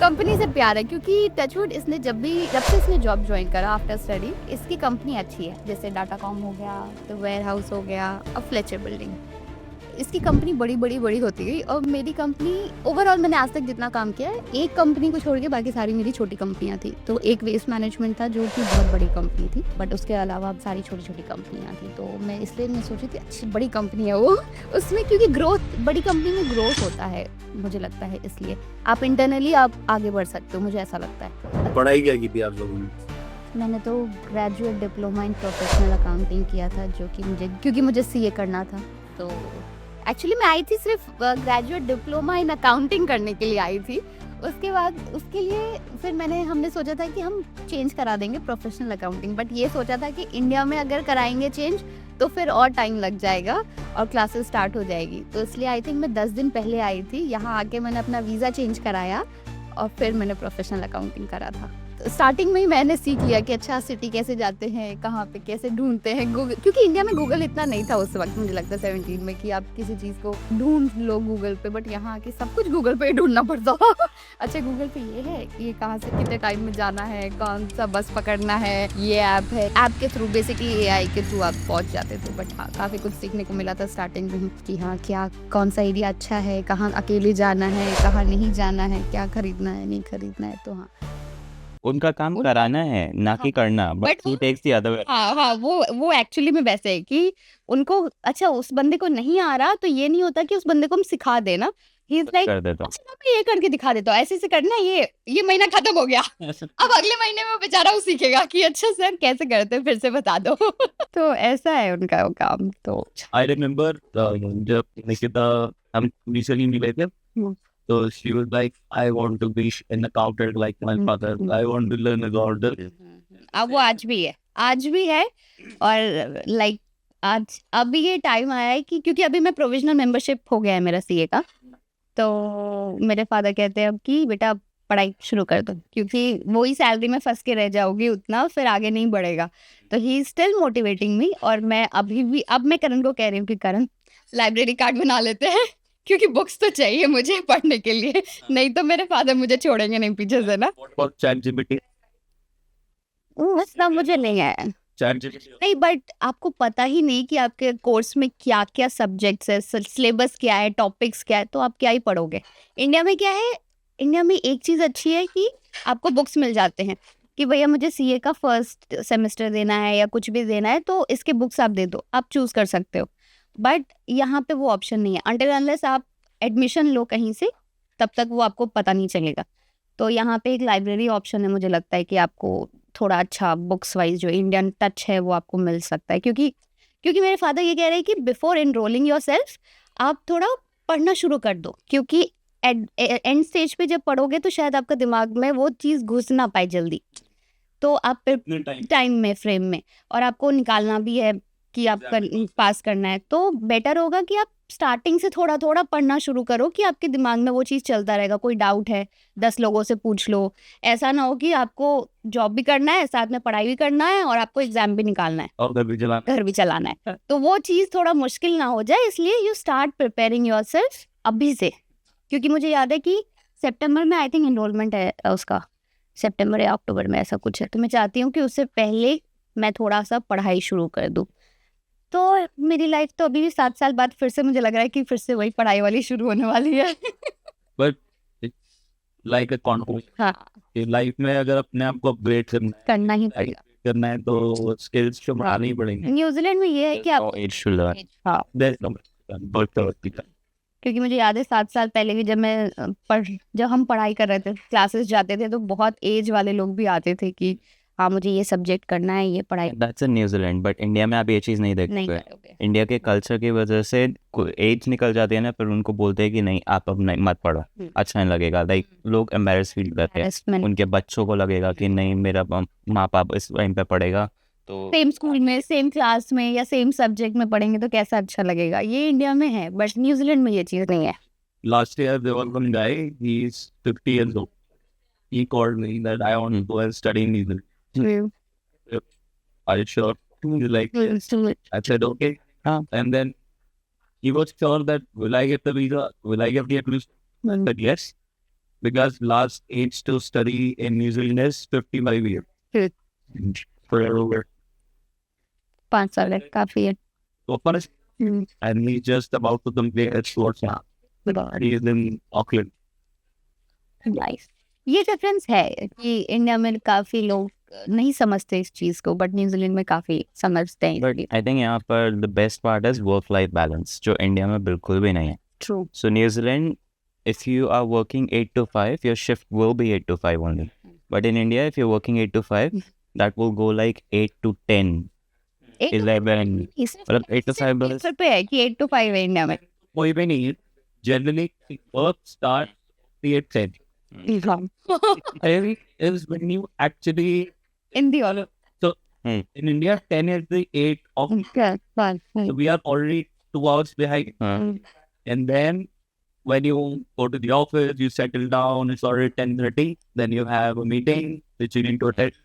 Company से प्यार है क्योंकि टचवुड इसने जब से इसने जॉब ज्वाइन करा आफ्टर स्टडी, इसकी कंपनी अच्छी है। जैसे डाटाकॉम हो गया, द वेयर हाउस हो गया, अब फ्लेचर बिल्डिंग, इसकी कंपनी बड़ी होती गई। और मेरी कंपनी ओवरऑल मैंने आज तक जितना काम किया है, एक कंपनी को छोड़ के बाकी सारी मेरी छोटी कंपनियां थी। तो एक वेस्ट मैनेजमेंट था जो कि बहुत बड़ी कंपनी थी, बट उसके अलावा सारी छोटी कंपनियां थी। तो मैं इसलिए मैं सोची थी अच्छी बड़ी कंपनी है वो उसमें, क्योंकि ग्रोथ, बड़ी कंपनी में ग्रोथ होता है मुझे लगता है, इसलिए आप इंटरनली आप आगे बढ़ सकते हो, मुझे ऐसा लगता है। पढ़ाई क्या की थी आप लोगों ने? मैंने तो graduate diploma in professional accounting किया था, जो कि क्योंकि मुझे सीए करना था। तो एक्चुअली मैं आई थी सिर्फ ग्रेजुएट डिप्लोमा इन अकाउंटिंग करने के लिए आई थी। उसके बाद उसके लिए फिर हमने सोचा था कि हम चेंज करा देंगे प्रोफेशनल अकाउंटिंग, बट ये सोचा था कि इंडिया में अगर कराएंगे चेंज तो फिर और टाइम लग जाएगा और क्लासेस स्टार्ट हो जाएगी। तो इसलिए आई थिंक मैं 10 दिन पहले आई थी। यहाँ आके मैंने अपना वीज़ा चेंज कराया और फिर मैंने प्रोफेशनल अकाउंटिंग करा था। स्टार्टिंग में ही मैंने सीख लिया कि अच्छा सिटी कैसे जाते हैं, कहाँ पे कैसे ढूंढते हैं गूगल, क्योंकि इंडिया में गूगल इतना नहीं था उस वक्त, मुझे लगता है 17 में, कि आप किसी चीज़ को ढूंढ लो गूगल पे। बट यहाँ आके सब कुछ गूगल पे ही ढूंढना पड़ता था। अच्छा गूगल पे ये है, ये कहाँ से कितने टाइम में जाना है, कौन सा बस पकड़ना है, ये ऐप है, ऐप के थ्रू बेसिकली AI के थ्रू आप पहुँच जाते थे। बट हाँ, काफ़ी कुछ सीखने को मिला था स्टार्टिंग में कि हाँ क्या कौन सा एरिया अच्छा है, कहाँ अकेले जाना है, कहाँ नहीं जाना है, क्या खरीदना है नहीं खरीदना है। तो हाँ, उनका काम कराना है ना कि करना, but he takes the other way. हाँ वो एक्चुअली में वैसे है कि उनको अच्छा उस बंदे को नहीं आ रहा तो ये नहीं होता कि उस बंदे को हम सिखा देना, ही इज लाइक कर देता हूँ। अच्छा मैं ये करके दिखा देता हूँ, ऐसे करना है, ये महीना खत्म हो गया, अब अगले महीने में बेचारा वो सीखेगा कि अच्छा सर कैसे करते हैं, फिर से बता दो। तो ऐसा है उनका वो काम। तो आई रिमेम्बर जब निकिता हम रिसेंटली मिले थे, तो she was like, I want to be an accountant like my father. I want to learn about the अब वो आज भी है और लाइक आज अभी ये टाइम आया है कि क्योंकि अभी मैं प्रोविजनल मेंबरशिप हो गया है मेरा सीए का, तो मेरे फादर कहते हैं अब कि बेटा अब पढ़ाई शुरू कर दो, क्योंकि वही सैलरी में फंस के रह जाओगी उतना, फिर आगे नहीं बढ़ेगा। तो ही स्टिल मोटिवेटिंग मी। और मैं अभी भी अब मैं करण को कह रही हूँ कि करण लाइब्रेरी कार्ड बना लेते हैं, क्योंकि बुक्स तो चाहिए मुझे पढ़ने के लिए, नहीं तो मेरे फादर मुझे छोड़ेंगे नहीं पीछे से ना। और ChatGPT उतना मुझे नहीं है नहीं, बट आपको पता ही नहीं कि आपके कोर्स में क्या क्या सब्जेक्ट्स है, सिलेबस क्या है, टॉपिक्स क्या है, तो आप क्या ही पढ़ोगे। इंडिया में क्या है, इंडिया में एक चीज़ अच्छी है कि आपको बुक्स मिल जाते हैं कि भैया मुझे सीए का फर्स्ट सेमेस्टर देना है या कुछ भी देना है तो इसके बुक्स आप दे दो, आप चूज कर सकते हो। बट यहाँ पे वो ऑप्शन नहीं है, अनटिल अनलेस आप एडमिशन लो कहीं से, तब तक वो आपको पता नहीं चलेगा। तो यहाँ पे एक लाइब्रेरी ऑप्शन है, मुझे लगता है कि आपको थोड़ा अच्छा बुक्स वाइज जो इंडियन टच है वो आपको मिल सकता है, क्योंकि मेरे फादर ये कह रहे हैं कि बिफोर एनरोलिंग योरसेल्फ आप थोड़ा पढ़ना शुरू कर दो, क्योंकि एंड स्टेज पे जब पढ़ोगे तो शायद आपका दिमाग में वो चीज़ घुस ना पाए जल्दी, तो आप टाइम में फ्रेम में, और आपको निकालना भी है कि आप पास करना है, तो बेटर होगा कि आप स्टार्टिंग से थोड़ा थोड़ा पढ़ना शुरू करो कि आपके दिमाग में वो चीज़ चलता रहेगा। कोई डाउट है 10 लोगों से पूछ लो, ऐसा ना हो कि आपको जॉब भी करना है, साथ में पढ़ाई भी करना है और आपको एग्जाम भी निकालना है और घर भी चलाना है, तो वो चीज़ थोड़ा मुश्किल ना हो जाए, इसलिए यू स्टार्ट प्रिपेयरिंग योरसेल्फ अभी से। क्योंकि मुझे याद है कि सितंबर में आई थिंक एनरोलमेंट है उसका, सितंबर या अक्टूबर में ऐसा कुछ है, तो मैं चाहती हूँ कि उससे पहले मैं थोड़ा सा पढ़ाई शुरू कर दूँ। तो मेरी लाइफ तो अभी भी 7 साल बाद फिर से मुझे लग रहा है कि फिर से वही पढ़ाई वाली शुरू होने वाली है। बट लाइक अ कॉन्फिडेंस, हाँ, लाइफ में अगर अपने आप को अपग्रेड करना ही पड़ेगा। करना है तो स्किल्स तो बढ़ानी ही पड़ेंगी। न्यूजीलैंड में ये है कि आप हाँ, क्योंकि मुझे याद है 7 साल पहले भी जब हम पढ़ाई कर रहे थे, क्लासेस जाते थे, तो बहुत एज वाले लोग भी आते थे कि हाँ मुझे ये सब्जेक्ट करना है, ये पढ़ाई। That's in New Zealand, but India में आप ये चीज़ नहीं नहीं देखोगे। करोगे। इंडिया के कल्चर की वजह से एज निकल जाती है ना, फिर उनको बोलते हैं कि नहीं आप अब नहीं मत पढ़ो, अच्छा नहीं लगेगा। लाइक लोग एम्बेरस फील करते हैं, Embarrassment। उनके बच्चों को लगेगा कि नहीं मेरा माँ बाप इस टाइम पे पढ़ेगा, तो सेम स्कूल में, सेम क्लास में या सेम सब्जेक्ट में पढ़ेंगे तो कैसा अच्छा लगेगा। ये इंडिया में है, बट न्यूजीलैंड में ये चीज़ नहीं है। Last year there was one guy, he's 50 years old. He called me that I want to go and study in New Zealand. Are you sure? He's like, yes. I said, okay. And then he was sure that will I get the visa? Will I get the admission? I said, yes. because last age to study in New Zealand is 55 years. For over 5 साल है, काफी है. open, and he's just about to complete his course now. He is in Auckland. Nice. ये difference है कि India में काफी लोग नहीं समझते इस चीज को, बट न्यूजीलैंड में काफी समझते हैं. बट आई थिंक यहाँ पर the best part is work life balance, जो इंडिया में बिल्कुल भी नहीं है. True. So New Zealand, if you are working 8 to 5, your shift will be 8 to 5 only. But in India, if you're working 8 to 5, that will go like 8 to 10, 11. मतलब 8 to 5 बस. पे है कि 8 to 5 है इंडिया में. कोई भी नहीं. Generally, work starts at 10. Is when you actually In the order. in India 10 is the 8 of. So we are already 2 hours behind. And then when you go to the office, you settle down, it's already 10:30. Then you have a meeting which you need to attend.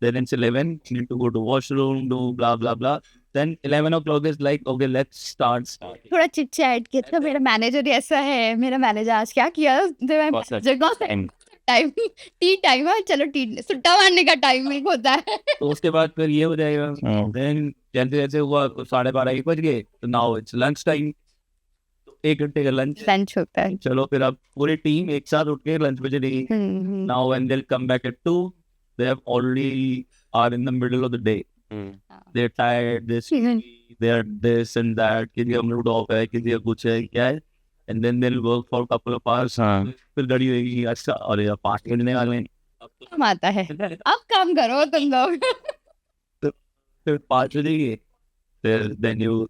Then it's 11, you need to go to washroom, do blah, blah, blah. Then 11 o'clock is like, okay, let's start. थोड़ा chit chat किया था. मेरा manager ऐसा है, मेरा manager आज क्या किया, टाइम टी टाइम है, चलो टी सुट्टा मारने का टाइम एक होता है. तो उसके बाद फिर ये हो जाएगा. Then जैसे जैसे हुआ 12:30 1 बज गए, तो now it's lunch time. 1 घंटे का लंच होता है. चलो फिर अब पूरी टीम एक साथ उठ के लंच पे चलेगी. Now when they'll come back at 2, they have already are in the middle of the day. They're tired, they're this and that, किसी का मूड ऑफ है, किसी का कुछ है, क्या है. And then they'll work for a couple of hours. फिर घड़ी होगी, अच्छा अरे यार 5 घंटे आ गए. काम आता है, अब काम करो तुम लोग. फिर 5 बजेगी. फिर then you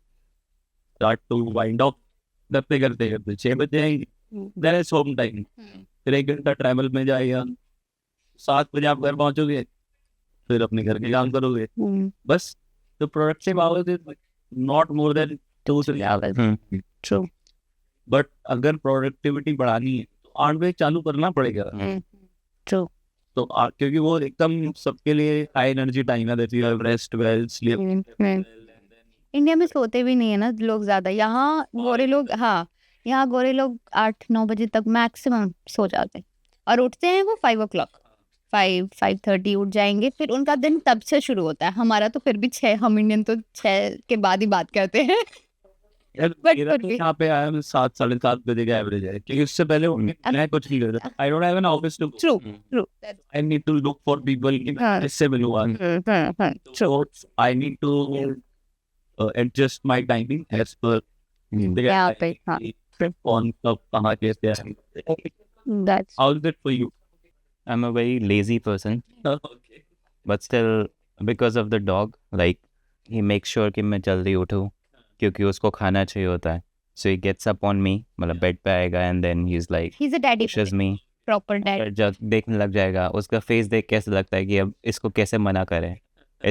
start to wind up. करते करते 6 बज जाएंगे. Then it's home time. फिर 1 घंटा ट्रैवल में जाएगा. 7 बजे आप घर पहुंचोगे, फिर अपने घर के काम करोगे. बस the productive hours is not more than 2-3 hours. True. But अगर प्रोडक्टिविटी बढ़ानी है तो 8 बजे चालू करना पड़ेगा. True. तो क्योंकि वो एकदम सबके लिए हाई एनर्जी टाइम है. That you have rest well, sleep. India में सोते भी नहीं है ना लोग ज्यादा. यहाँ गोरे लोग, हाँ यहाँ गोरे लोग 8-9 बजे तक मैक्सिमम सो जाते हैं और उठते हैं वो 5 o'clock, 5:30 उठ जाएंगे. फिर उनका दिन तब से शुरू होता है. हमारा तो फिर भी 6, हम इंडियन तो 6 के बाद ही बात करते हैं. मेरा तो यहाँ पे आया 7 साढ़े 7 बजे का एवरेज है, क्योंकि उससे पहले मैं कुछ नहीं करता. I don't have an office too. True. I need to look for people इससे मिलूंगा. So I need to adjust my timing as per यहाँ पे. हाँ. on कहाँ कैसे है. That's How is it for you? I'm a very lazy person, Okay. but still because of the dog, like he makes sure कि मैं जल्दी उठूँ क्योंकि उसको खाना चाहिए होता है. So he gets up on me, मतलब बेड पे आएगा and then he's like he's a daddy. pushes me. Proper dad. जब देखने लग जाएगा, उसका फेस देख कैसे लगता है कि अब इसको कैसे मना करें.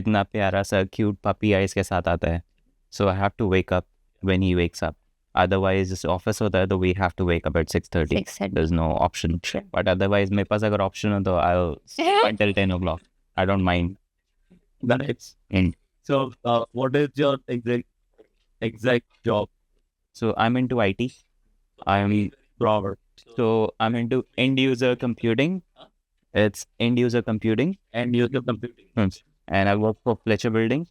इतना प्यारा सा क्यूट पपी आइज के साथ आता है. So I have to wake up when he wakes up. Otherwise, this office होता है तो we have to wake up at 6:30. 6:30. There's no option. But otherwise, मेरे पास अगर option हो तो I'll sleep until 10 o'clock. I don't mind. That's And so. What is your exact job? so I'm into IT. Robert. So I'm into end user computing. It's end user computing, And you're computing. and I work for Fletcher Building.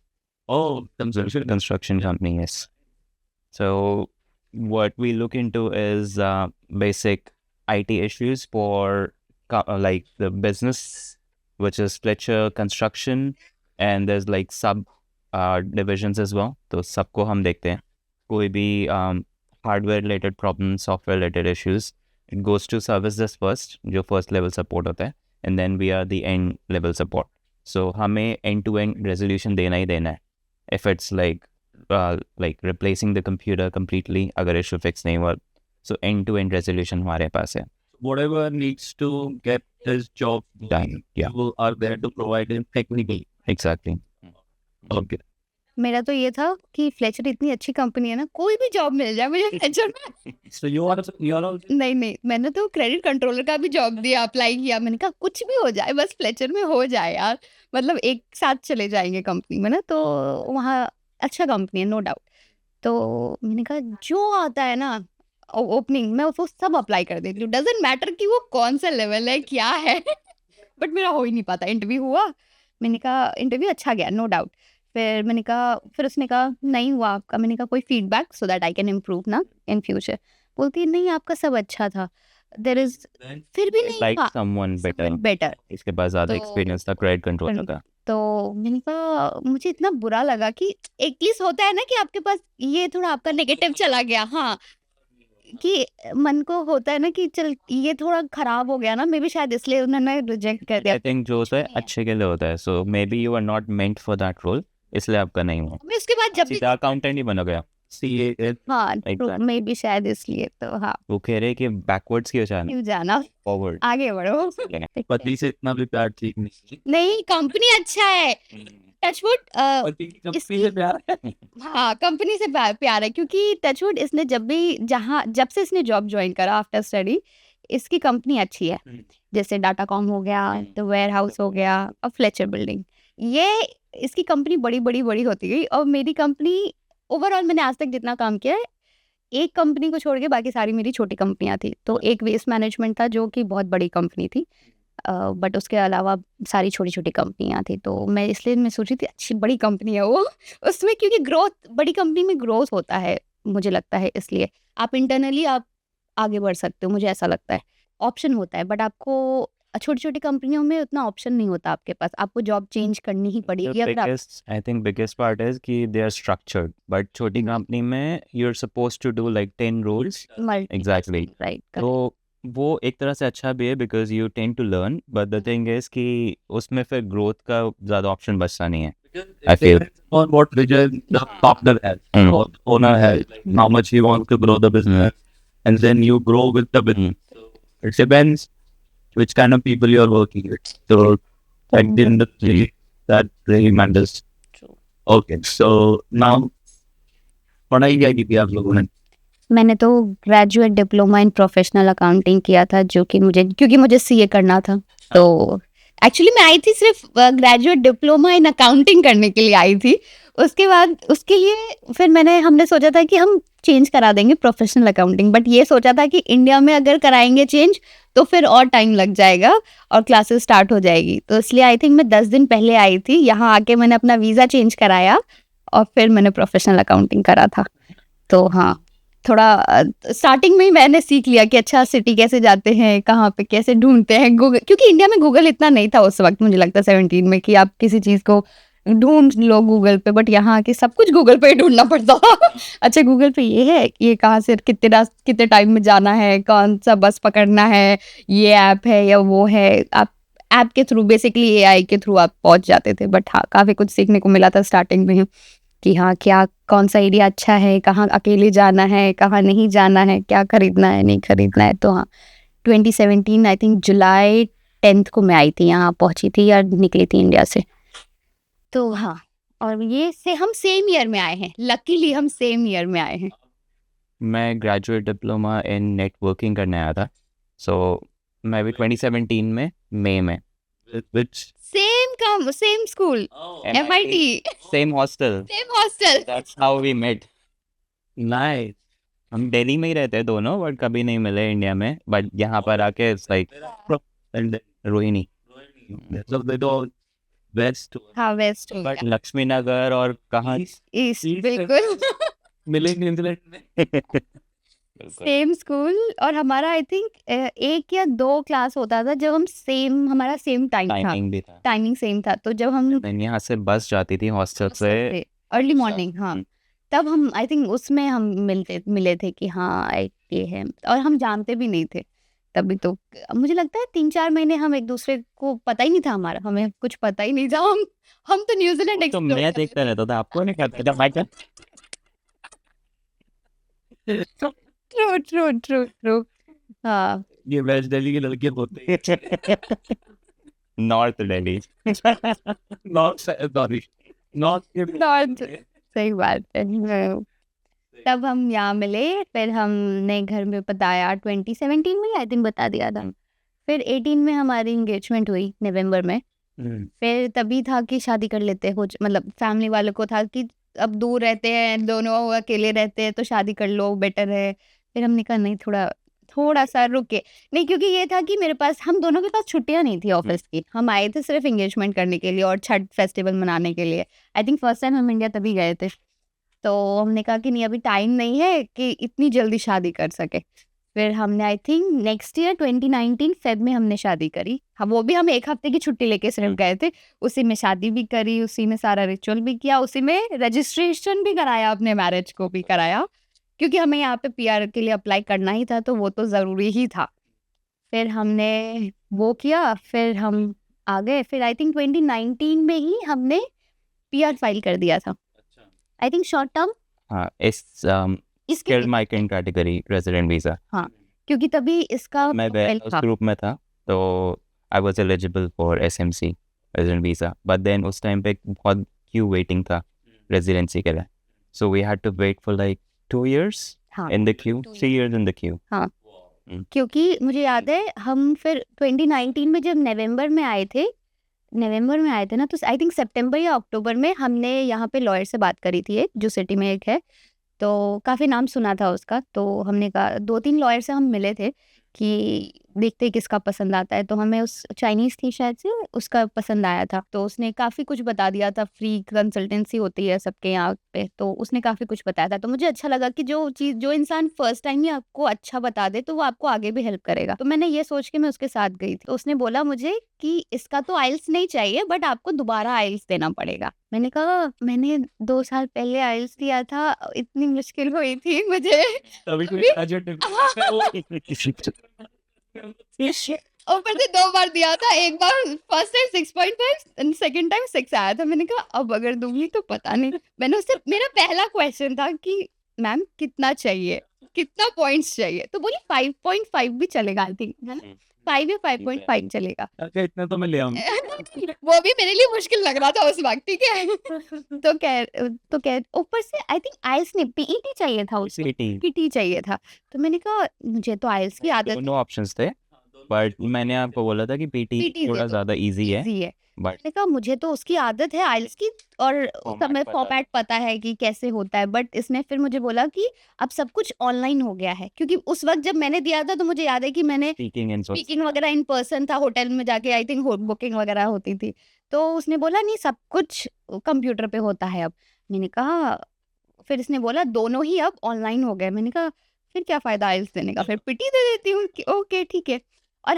Oh, Construction company, yes. So what we look into is basic IT issues for like the business, which is Fletcher Construction, and there's like sub divisions as well. तो सबको हम देखते हैं. कोई भी hardware related problems, software related issues, it goes to service desk first, जो first level support होता है, and then we are the end level support. So हमें end to end resolution देना ही देना है. If it's like replacing the computer completely, अगर issue fix नहीं हुआ, so end to end resolution हमारे पास है. whatever needs to get his job Done. Yeah, you are there to provide him technically. exactly. Okay. मेरा तो ये था कि फ्लेचर इतनी अच्छी कंपनी है ना, कोई भी जॉब मिल जाए मुझे फ्लेचर में. So you are also नहीं, मैंने तो क्रेडिट कंट्रोलर का भी जॉब दिया, अप्लाई किया. मैंने कहा कुछ भी हो जाए, बस फ्लेचर में हो जाए यार, मतलब एक साथ चले जाएंगे कंपनी में ना. तो वहाँ अच्छा कंपनी है, नो डाउट. तो मैंने कहा जो आता है ना ओपनिंग मैं वो सब अप्लाई कर देती हूँ, डजेंट मैटर कि वो कौन सा लेवल है क्या है बट मेरा हो ही नहीं पाता। इंटरव्यू हुआ, मैंने कहा इंटरव्यू अच्छा गया नो डाउट, फिर मैंने कहा, फिर उसने कहा नहीं हुआ आपका, मैंने कहा कोई feedback so that I can improve ना इन फ्यूचर। बोलती है नहीं आपका सब अच्छा था, देर इज, फिर भी नहीं लाइक हुआ समवन बेटर, बेटर। इसके पास ज्यादा तो- एक्सपीरियंस था, क्रेडिट कंट्रोल का। तो मैंने कहा मुझे इतना बुरा लगा कि एटलीस्ट होता है ना कि आपके पास ये थोड़ा आपका नेगेटिव चला गया, हाँ कि मन को होता है ना कि चल ये थोड़ा खराब हो गया ना, मे बी शायद इसलिए उन्होंने रिजेक्ट कर दिया। आई थिंक जो होता है नहीं है। अच्छे के लिए होता है, so maybe you are not meant for that role, इसलिए आपका नहीं हुआ। मैं उसके बाद जब भी सीधा अकाउंटेंट ही बन गया। CA हाँ Exactly. मे बी शायद इसलिए, तो हाँ वो कह रहे कि बैकवर्ड्स क्यों जाना, क्यों जाना, फॉरवर्ड। आगे बढ़ो। पति से इतना भी प्यार ठीक नहीं। नहीं कंपनी अच्छा है, टचवुड पति की कंपनी से प्यार है। हाँ कंपनी से प्यार है, क्योंकि टचवुड इसने जब से इसने जॉब ज्वाइन करा आफ्टर स्टडी, इसकी कंपनी अच्छी है। जैसे डाटाकॉम हो गया, द वेयर हाउस हो गया और फ्लेचर बिल्डिंग, ये इसकी कंपनी बड़ी बड़ी बड़ी होती गई। और मेरी कंपनी ओवरऑल मैंने आज तक जितना काम किया है, एक कंपनी को छोड़ के बाकी सारी मेरी छोटी कंपनियां थी। तो एक वेस्ट मैनेजमेंट था जो कि बहुत बड़ी कंपनी थी, बट उसके अलावा सारी छोटी छोटी कंपनियां थी। तो मैं सोची थी अच्छी बड़ी कंपनी है वो उसमें, क्योंकि ग्रोथ बड़ी कंपनी में ग्रोथ होता है मुझे लगता है, इसलिए आप इंटरनली आप आगे बढ़ सकते हो, मुझे ऐसा लगता है ऑप्शन होता है। बट आपको छोटी छोटी कंपनियों में उतना ऑप्शन नहीं होता आपके पास, आपको जॉब चेंज करनी ही पड़ेगी अगर आप I think biggest part is कि दे आर स्ट्रक्चर्ड, बट छोटी कंपनी में you are supposed to do like 10 rules. Exactly. Right. तो वो एक तरह से अच्छा भी है because you tend to learn, but the thing is कि उसमें फिर ग्रोथ का ज्यादा ऑप्शन बचता नहीं है। I feel. On what vision the partner has, or owner has, how much he wants to grow the business, and then you grow with the business. It depends which kind of people you are working with. So, at the end of the day, that really matters. True. Okay, so now, पढ़ाई क्या की थी आप लोगों ने? मैंने तो graduate diploma in professional accounting किया था, जो कि क्योंकि मुझे सीए करना था। तो एक्चुअली मैं आई थी सिर्फ ग्रेजुएट डिप्लोमा इन अकाउंटिंग करने के लिए आई थी। उसके बाद उसके लिए फिर हमने सोचा था कि हम चेंज करा देंगे प्रोफेशनल अकाउंटिंग, बट ये सोचा था कि इंडिया में अगर कराएंगे चेंज तो फिर और टाइम लग जाएगा और क्लासेस स्टार्ट हो जाएगी। तो इसलिए आई थिंक मैं 10 दिन पहले आई थी, यहाँ आके मैंने अपना वीज़ा चेंज कराया और फिर मैंने प्रोफेशनल अकाउंटिंग करा था। तो हाँ थोड़ा स्टार्टिंग में ही मैंने सीख लिया कि अच्छा सिटी कैसे जाते हैं, कहाँ पे कैसे ढूंढते हैं गूगल, क्योंकि इंडिया में गूगल इतना नहीं था उस वक्त, मुझे लगता है 17 में कि आप किसी चीज़ को ढूंढ लो गूगल पे, बट यहाँ आके सब कुछ गूगल पे ही ढूंढना पड़ता था। अच्छा गूगल पे ये है, ये कहाँ से कितने टाइम में जाना है, कौन सा बस पकड़ना है, ये ऐप है या वो है, आप ऐप के थ्रू बेसिकली एआई के थ्रू आप पहुंच जाते थे। बट हाँ काफ़ी कुछ सीखने को मिला था स्टार्टिंग में कि हाँ क्या कौन सा एरिया अच्छा है, कहाँ अकेले जाना है, कहाँ नहीं जाना है, क्या खरीदना है नहीं खरीदना है। तो हाँ 2017 आई थिंक जुलाई 10th को मैं आई थी, यहाँ पहुँची थी या निकली थी इंडिया से। तो हाँ और ये से हम सेम ईयर में आए हैं, लकीली हम सेम ईयर में आए हैं। मैं ग्रेजुएट डिप्लोमा इन नेटवर्किंग करने आया था, सो मैं भी 2017 में मई में Which same school, MIT, same hostel, same hostel. That's how we met. nice. हम दिल्ली में ही रहते हैं दोनों, बट कभी नहीं मिले इंडिया में, बट यहाँ पर आके it's like And Rohini, so they do west. हाँ वेस्ट हो बट गया, लक्ष्मी नगर और कहाँ ईस्ट East बिल्कुल मिलेंगे न्यूजीलैंड में। Same school. और हमारा आई थिंक 1 या 2 क्लास होता था जब हम हमारा सेम टाइम था, टाइमिंग भी था। टाइमिंग सेम था। तो जब हम देन यहाँ से बस जाती थी हॉस्टल से, अर्ली मॉर्निंग, हाँ तब हम आई थिंक उसमें हम मिले थे कि हाँ ये है, और हम जानते भी नहीं थे तभी। तो मुझे लगता है 3-4 महीने हम एक दूसरे को पता ही नहीं था, हमें कुछ पता ही नहीं था। हम तो न्यूजीलैंड तो एक्सप्लोर मैं देखता रहता था, आपको नहीं कहता था मैं क्या। ट्रू हाँ ये वेस्ट दिल्ली के लड़के होते हैं। North Delhi. North sorry north north, सही बात है। तब हम यहाँ मिले, फिर हमने घर में बताया 2017 में आई थिंक बता दिया था। फिर 18 में हमारी एंगेजमेंट हुई नवंबर में। फिर तभी था कि शादी कर लेते हो, मतलब फैमिली वालों को था कि अब दूर रहते हैं दोनों, अकेले रहते हैं तो शादी कर लो बेटर है। फिर हमने कहा नहीं, थोड़ा सा रुके। नहीं, क्योंकि ये था कि मेरे पास, हम दोनों के पास छुट्टियां नहीं थी ऑफिस की। हम आए थे सिर्फ एंगेजमेंट करने के लिए और छठ फेस्टिवल मनाने के लिए। आई थिंक फर्स्ट टाइम हम इंडिया तभी गए थे। तो हमने कहा कि नहीं, अभी टाइम नहीं है कि इतनी जल्दी शादी कर सके। फिर हमने I think next year 2019 Feb में हमने शादी करी। हम वो भी हम 1 हफ्ते की छुट्टी लेके सिर्फ गए थे। उसी में शादी भी करी, उसी में सारा रिचुअल भी किया, उसी में रजिस्ट्रेशन भी कराया, अपने मैरिज को भी कराया, क्योंकि हमें यहाँ पे पीआर के लिए अप्लाई करना ही था, तो वो तो ज़रूरी ही था। फिर हमने वो किया, फिर हम आ गए। फिर आई थिंक 2019 में ही हमने पीआर फाइल कर दिया था। आई थिंक शॉर्ट टर्म हाँ, इस इसके skilled migrant category resident visa. हाँ, क्योंकि तभी इसका मैं फाइल उस था। ग्रुप में था, तो I was eligible for SMC resident visa, but then उस टाइम पे बहुत क्यू वेटिंग था रेजिडेंसी के लिए, so we had to wait for like 2 years हाँ, in the queue, 3 years in the queue. क्योंकि मुझे याद है हम फिर 2019 में जब नवंबर में आए थे ना, तो आई थिंक सितंबर या अक्टूबर में हमने यहाँ पे लॉयर से बात करी थी, एक जो सिटी में एक है, तो काफ़ी नाम सुना था उसका। तो हमने कहा 2-3 लॉयर से हम मिले थे कि देखते हैं किसका पसंद आता है। तो हमें उस चाइनीज़ थी शायद से, उसका पसंद आया था। तो उसने काफ़ी कुछ बता दिया था, फ्री कंसल्टेंसी होती है सबके यहाँ पे, तो उसने काफ़ी कुछ बताया था। तो मुझे अच्छा लगा कि जो इंसान फर्स्ट टाइम ही आपको अच्छा बता दे, तो वो आपको आगे भी हेल्प करेगा। तो मैंने ये सोच के मैं उसके साथ गई थी। तो उसने बोला मुझे कि इसका तो आइल्स नहीं चाहिए, बट आपको दोबारा आइल्स देना पड़ेगा। मैंने कहा मैंने 2 साल पहले आइल्स दिया था, इतनी मुश्किल हुई थी मुझे। ऊपर से 2 बार दिया था, एक बार first time 6.5 and second time 6 आया था। मैंने कहा अब अगर दूंगी तो पता नहीं। मैंने उससे, मेरा पहला क्वेश्चन था कि मैम कितना चाहिए, कितना पॉइंट्स चाहिए? तो बोली 5.5 भी चलेगा, आई थिंक है ना, 5 या 5.5 चलेगा। अच्छा, इतना तो मैं ले आऊंगा। वो भी मेरे लिए मुश्किल लग रहा था उस वक्त, ठीक है। तो कह ऊपर से आई थिंक आइल्स नहीं, पीईटी चाहिए था, उसको पीटी चाहिए था। तो मैंने कहा मुझे तो आइल्स की आदत, दोनों ऑप्शंस थे, बट मैंने आपको बोला था कि पीटी पीटी थोड़ा ज़्यादा इजी है, है। बट मैंने कहा मुझे तो उसकी आदत है आइल्स की, और Format समय पता फॉर्मेट पता है कि कैसे होता है। बट इसने फिर मुझे बोला कि अब सब कुछ ऑनलाइन हो गया है, क्योंकि उस वक्त जब मैंने दिया था तो मुझे याद है कि मैंने स्पीकिंग वगैरह इन पर्सन था, होटल में जाके आई थिंक बुकिंग वगैरह होती थी। तो उसने बोला नहीं, सब कुछ कंप्यूटर पे होता है अब। मैंने कहा, फिर इसने बोला दोनों ही अब ऑनलाइन हो गए। मैंने कहा फिर क्या फ़ायदा आइल्स देने का, फिर पीटी दे देती हूँ। ओके ठीक है। और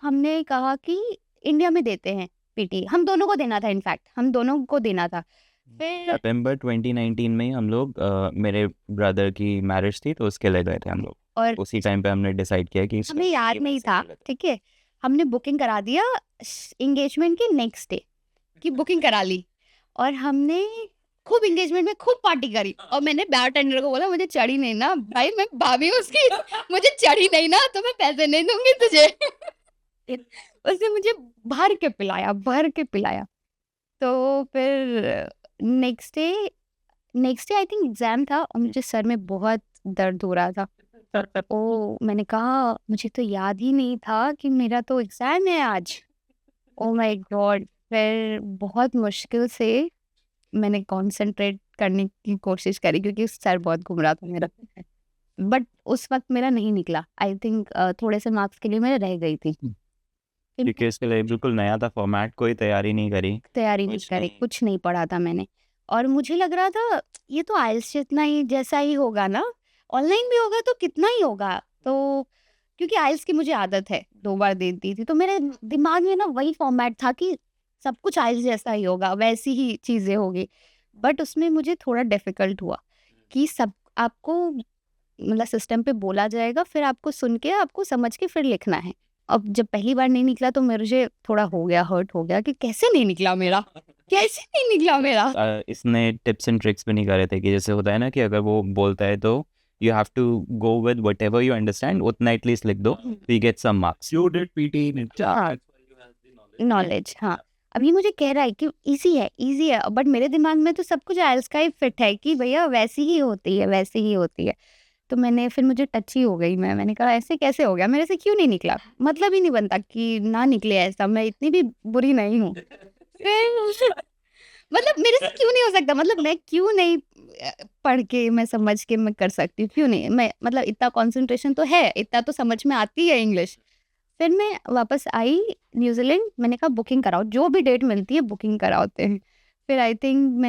हमने कहा कि इंडिया में देते हैं पीटी, हम दोनों को देना था, इनफैक्ट हम दोनों को देना था। फिर सितंबर 2019 में हम लोग मेरे ब्रदर की मैरिज थी, तो उसके लिए गए थे हम लोग, और उसी टाइम पे हमने डिसाइड किया कि हमें याद नहीं था, ठीक है, हमने बुकिंग करा दिया एंगेजमेंट के नेक्स्ट डे की बुकिंग करा ली, और हमने खूब एंगेजमेंट में खूब पार्टी करी। और मैंने बारटेंडर को बोला मुझे चढ़ी नहीं ना भाई, मैं भाभी हूँ उसकी, मुझे चढ़ी नहीं ना तो मैं पैसे नहीं दूंगी तुझे। उसने मुझे भर के पिलाया। तो फिर next day I think exam था, और मुझे सर में बहुत दर्द हो रहा था। ओ मैंने कहा मुझे तो याद ही नहीं था कि मेरा तो एग्जाम है आज। Oh my God. फिर बहुत मुश्किल से मैंने कंसंट्रेट करने की कोशिश करी, क्योंकि सर बहुत घूम रहा था मेरा। बट उस वक्त मेरा नहीं निकला, आई थिंक थोड़े से मार्क्स के लिए मैं रह गई थी, क्योंकि इसके लिए बिल्कुल नया था फॉर्मेट, कोई तैयारी नहीं करी, कुछ नहीं पढ़ा था मैंने। और मुझे लग रहा था ये तो आइल्स जितना ही जैसा ही होगा ना, ऑनलाइन भी होगा तो कितना ही होगा। तो क्योंकि आइल्स की मुझे आदत है, 2 बार दे दी थी, तो मेरे दिमाग में ना वही फॉर्मेट था कि सब कुछ आइल्स जैसा ही होगा, वैसी ही चीज़ें होगी। बट उसमें मुझे थोड़ा डिफिकल्ट हुआ कि सब आपको मतलब सिस्टम पे बोला जाएगा, फिर आपको सुन के आपको समझ के फिर लिखना है। अब जब पहली बार नहीं निकला तो मुझे थोड़ा हर्ट हो गया कि कैसे नहीं निकला मेरा। इसने टिप्स एंड ट्रिक्स भी नहीं करे थे कि जैसे होता है ना कि अगर वो बोलता है तो you have to go with whatever you understand, उतना एटलीस्ट लिख दो, you get some marks. You did PT in it. Knowledge, हाँ। अभी मुझे कह रहा है कि इजी है, बट मेरे दिमाग में तो सब कुछ आइल्स का ही फिट है कि भैया वैसी ही होती है। तो फिर मुझे टच ही हो गई। मैंने कहा ऐसे कैसे हो गया, मेरे से क्यों नहीं निकला? मतलब ही नहीं बनता कि ना निकले ऐसा, मैं इतनी भी बुरी नहीं हूँ। फिर मतलब मेरे से क्यों नहीं हो सकता, मतलब मैं क्यों नहीं पढ़ के मैं समझ के मैं कर सकती हूँ, क्यों नहीं मैं, मतलब इतना कंसंट्रेशन तो है, इतना तो समझ में आती है इंग्लिश। फिर मैं वापस आई न्यूजीलैंड, मैंने कहा बुकिंग कराओ, जो भी डेट मिलती है बुकिंग कराते हैं। फिर आई थिंक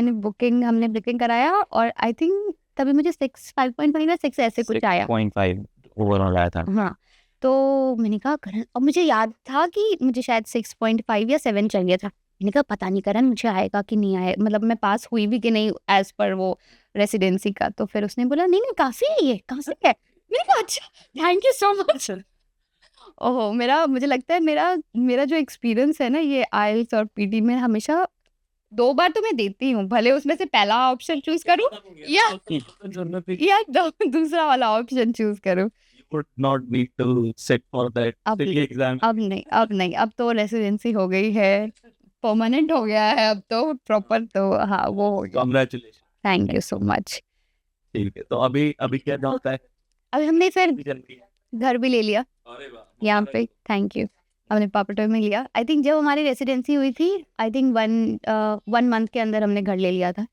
हमने बुकिंग कराया और आई थिंक तभी मुझे 5.5 या 6 ऐसे कुछ आया। 6.5 ओवरऑल आया था। हाँ, तो मैंने कहा करण, और मुझे याद था कि मुझे शायद 6.5 या 7 चाहिए था। मैंने कहा पता नहीं करण मुझे आएगा कि नहीं आए, मतलब मैं पास हुई भी कि नहीं एज पर वो रेसिडेंसी का। तो फिर उसने बोला नहीं नहीं काफी है, ये कहाँ से है। मैंने कहा अच्छा, थैंक यू सो मच। ओहो, मुझे लगता है मेरा मेरा जो एक्सपीरियंस है ना ये आइल्स और पीटी में, हमेशा 2 बार तो मैं देती हूँ, भले उसमें से पहला ऑप्शन चूज करूँ या दूसरा वाला ऑप्शन चूज करूँ। would not need to sit for that अब silly exam. अब नहीं, अब तो रेसिडेंसी हो गई है, परमानेंट हो गया है अब तो प्रॉपर, तो हाँ वो हो गया। Congratulations. Thank you so much. ठीक है, तो अभी अभी क्या होता है? अब हमने फिर चल रही है। घर भी ले लिया अरे वाह, यहाँ पे, थैंक यू। हमने पापा में लिया। आई थिंक जब हमारी रेसिडेंसी हुई थी, आई थिंक 1 मंथ के अंदर हमने घर ले लिया था।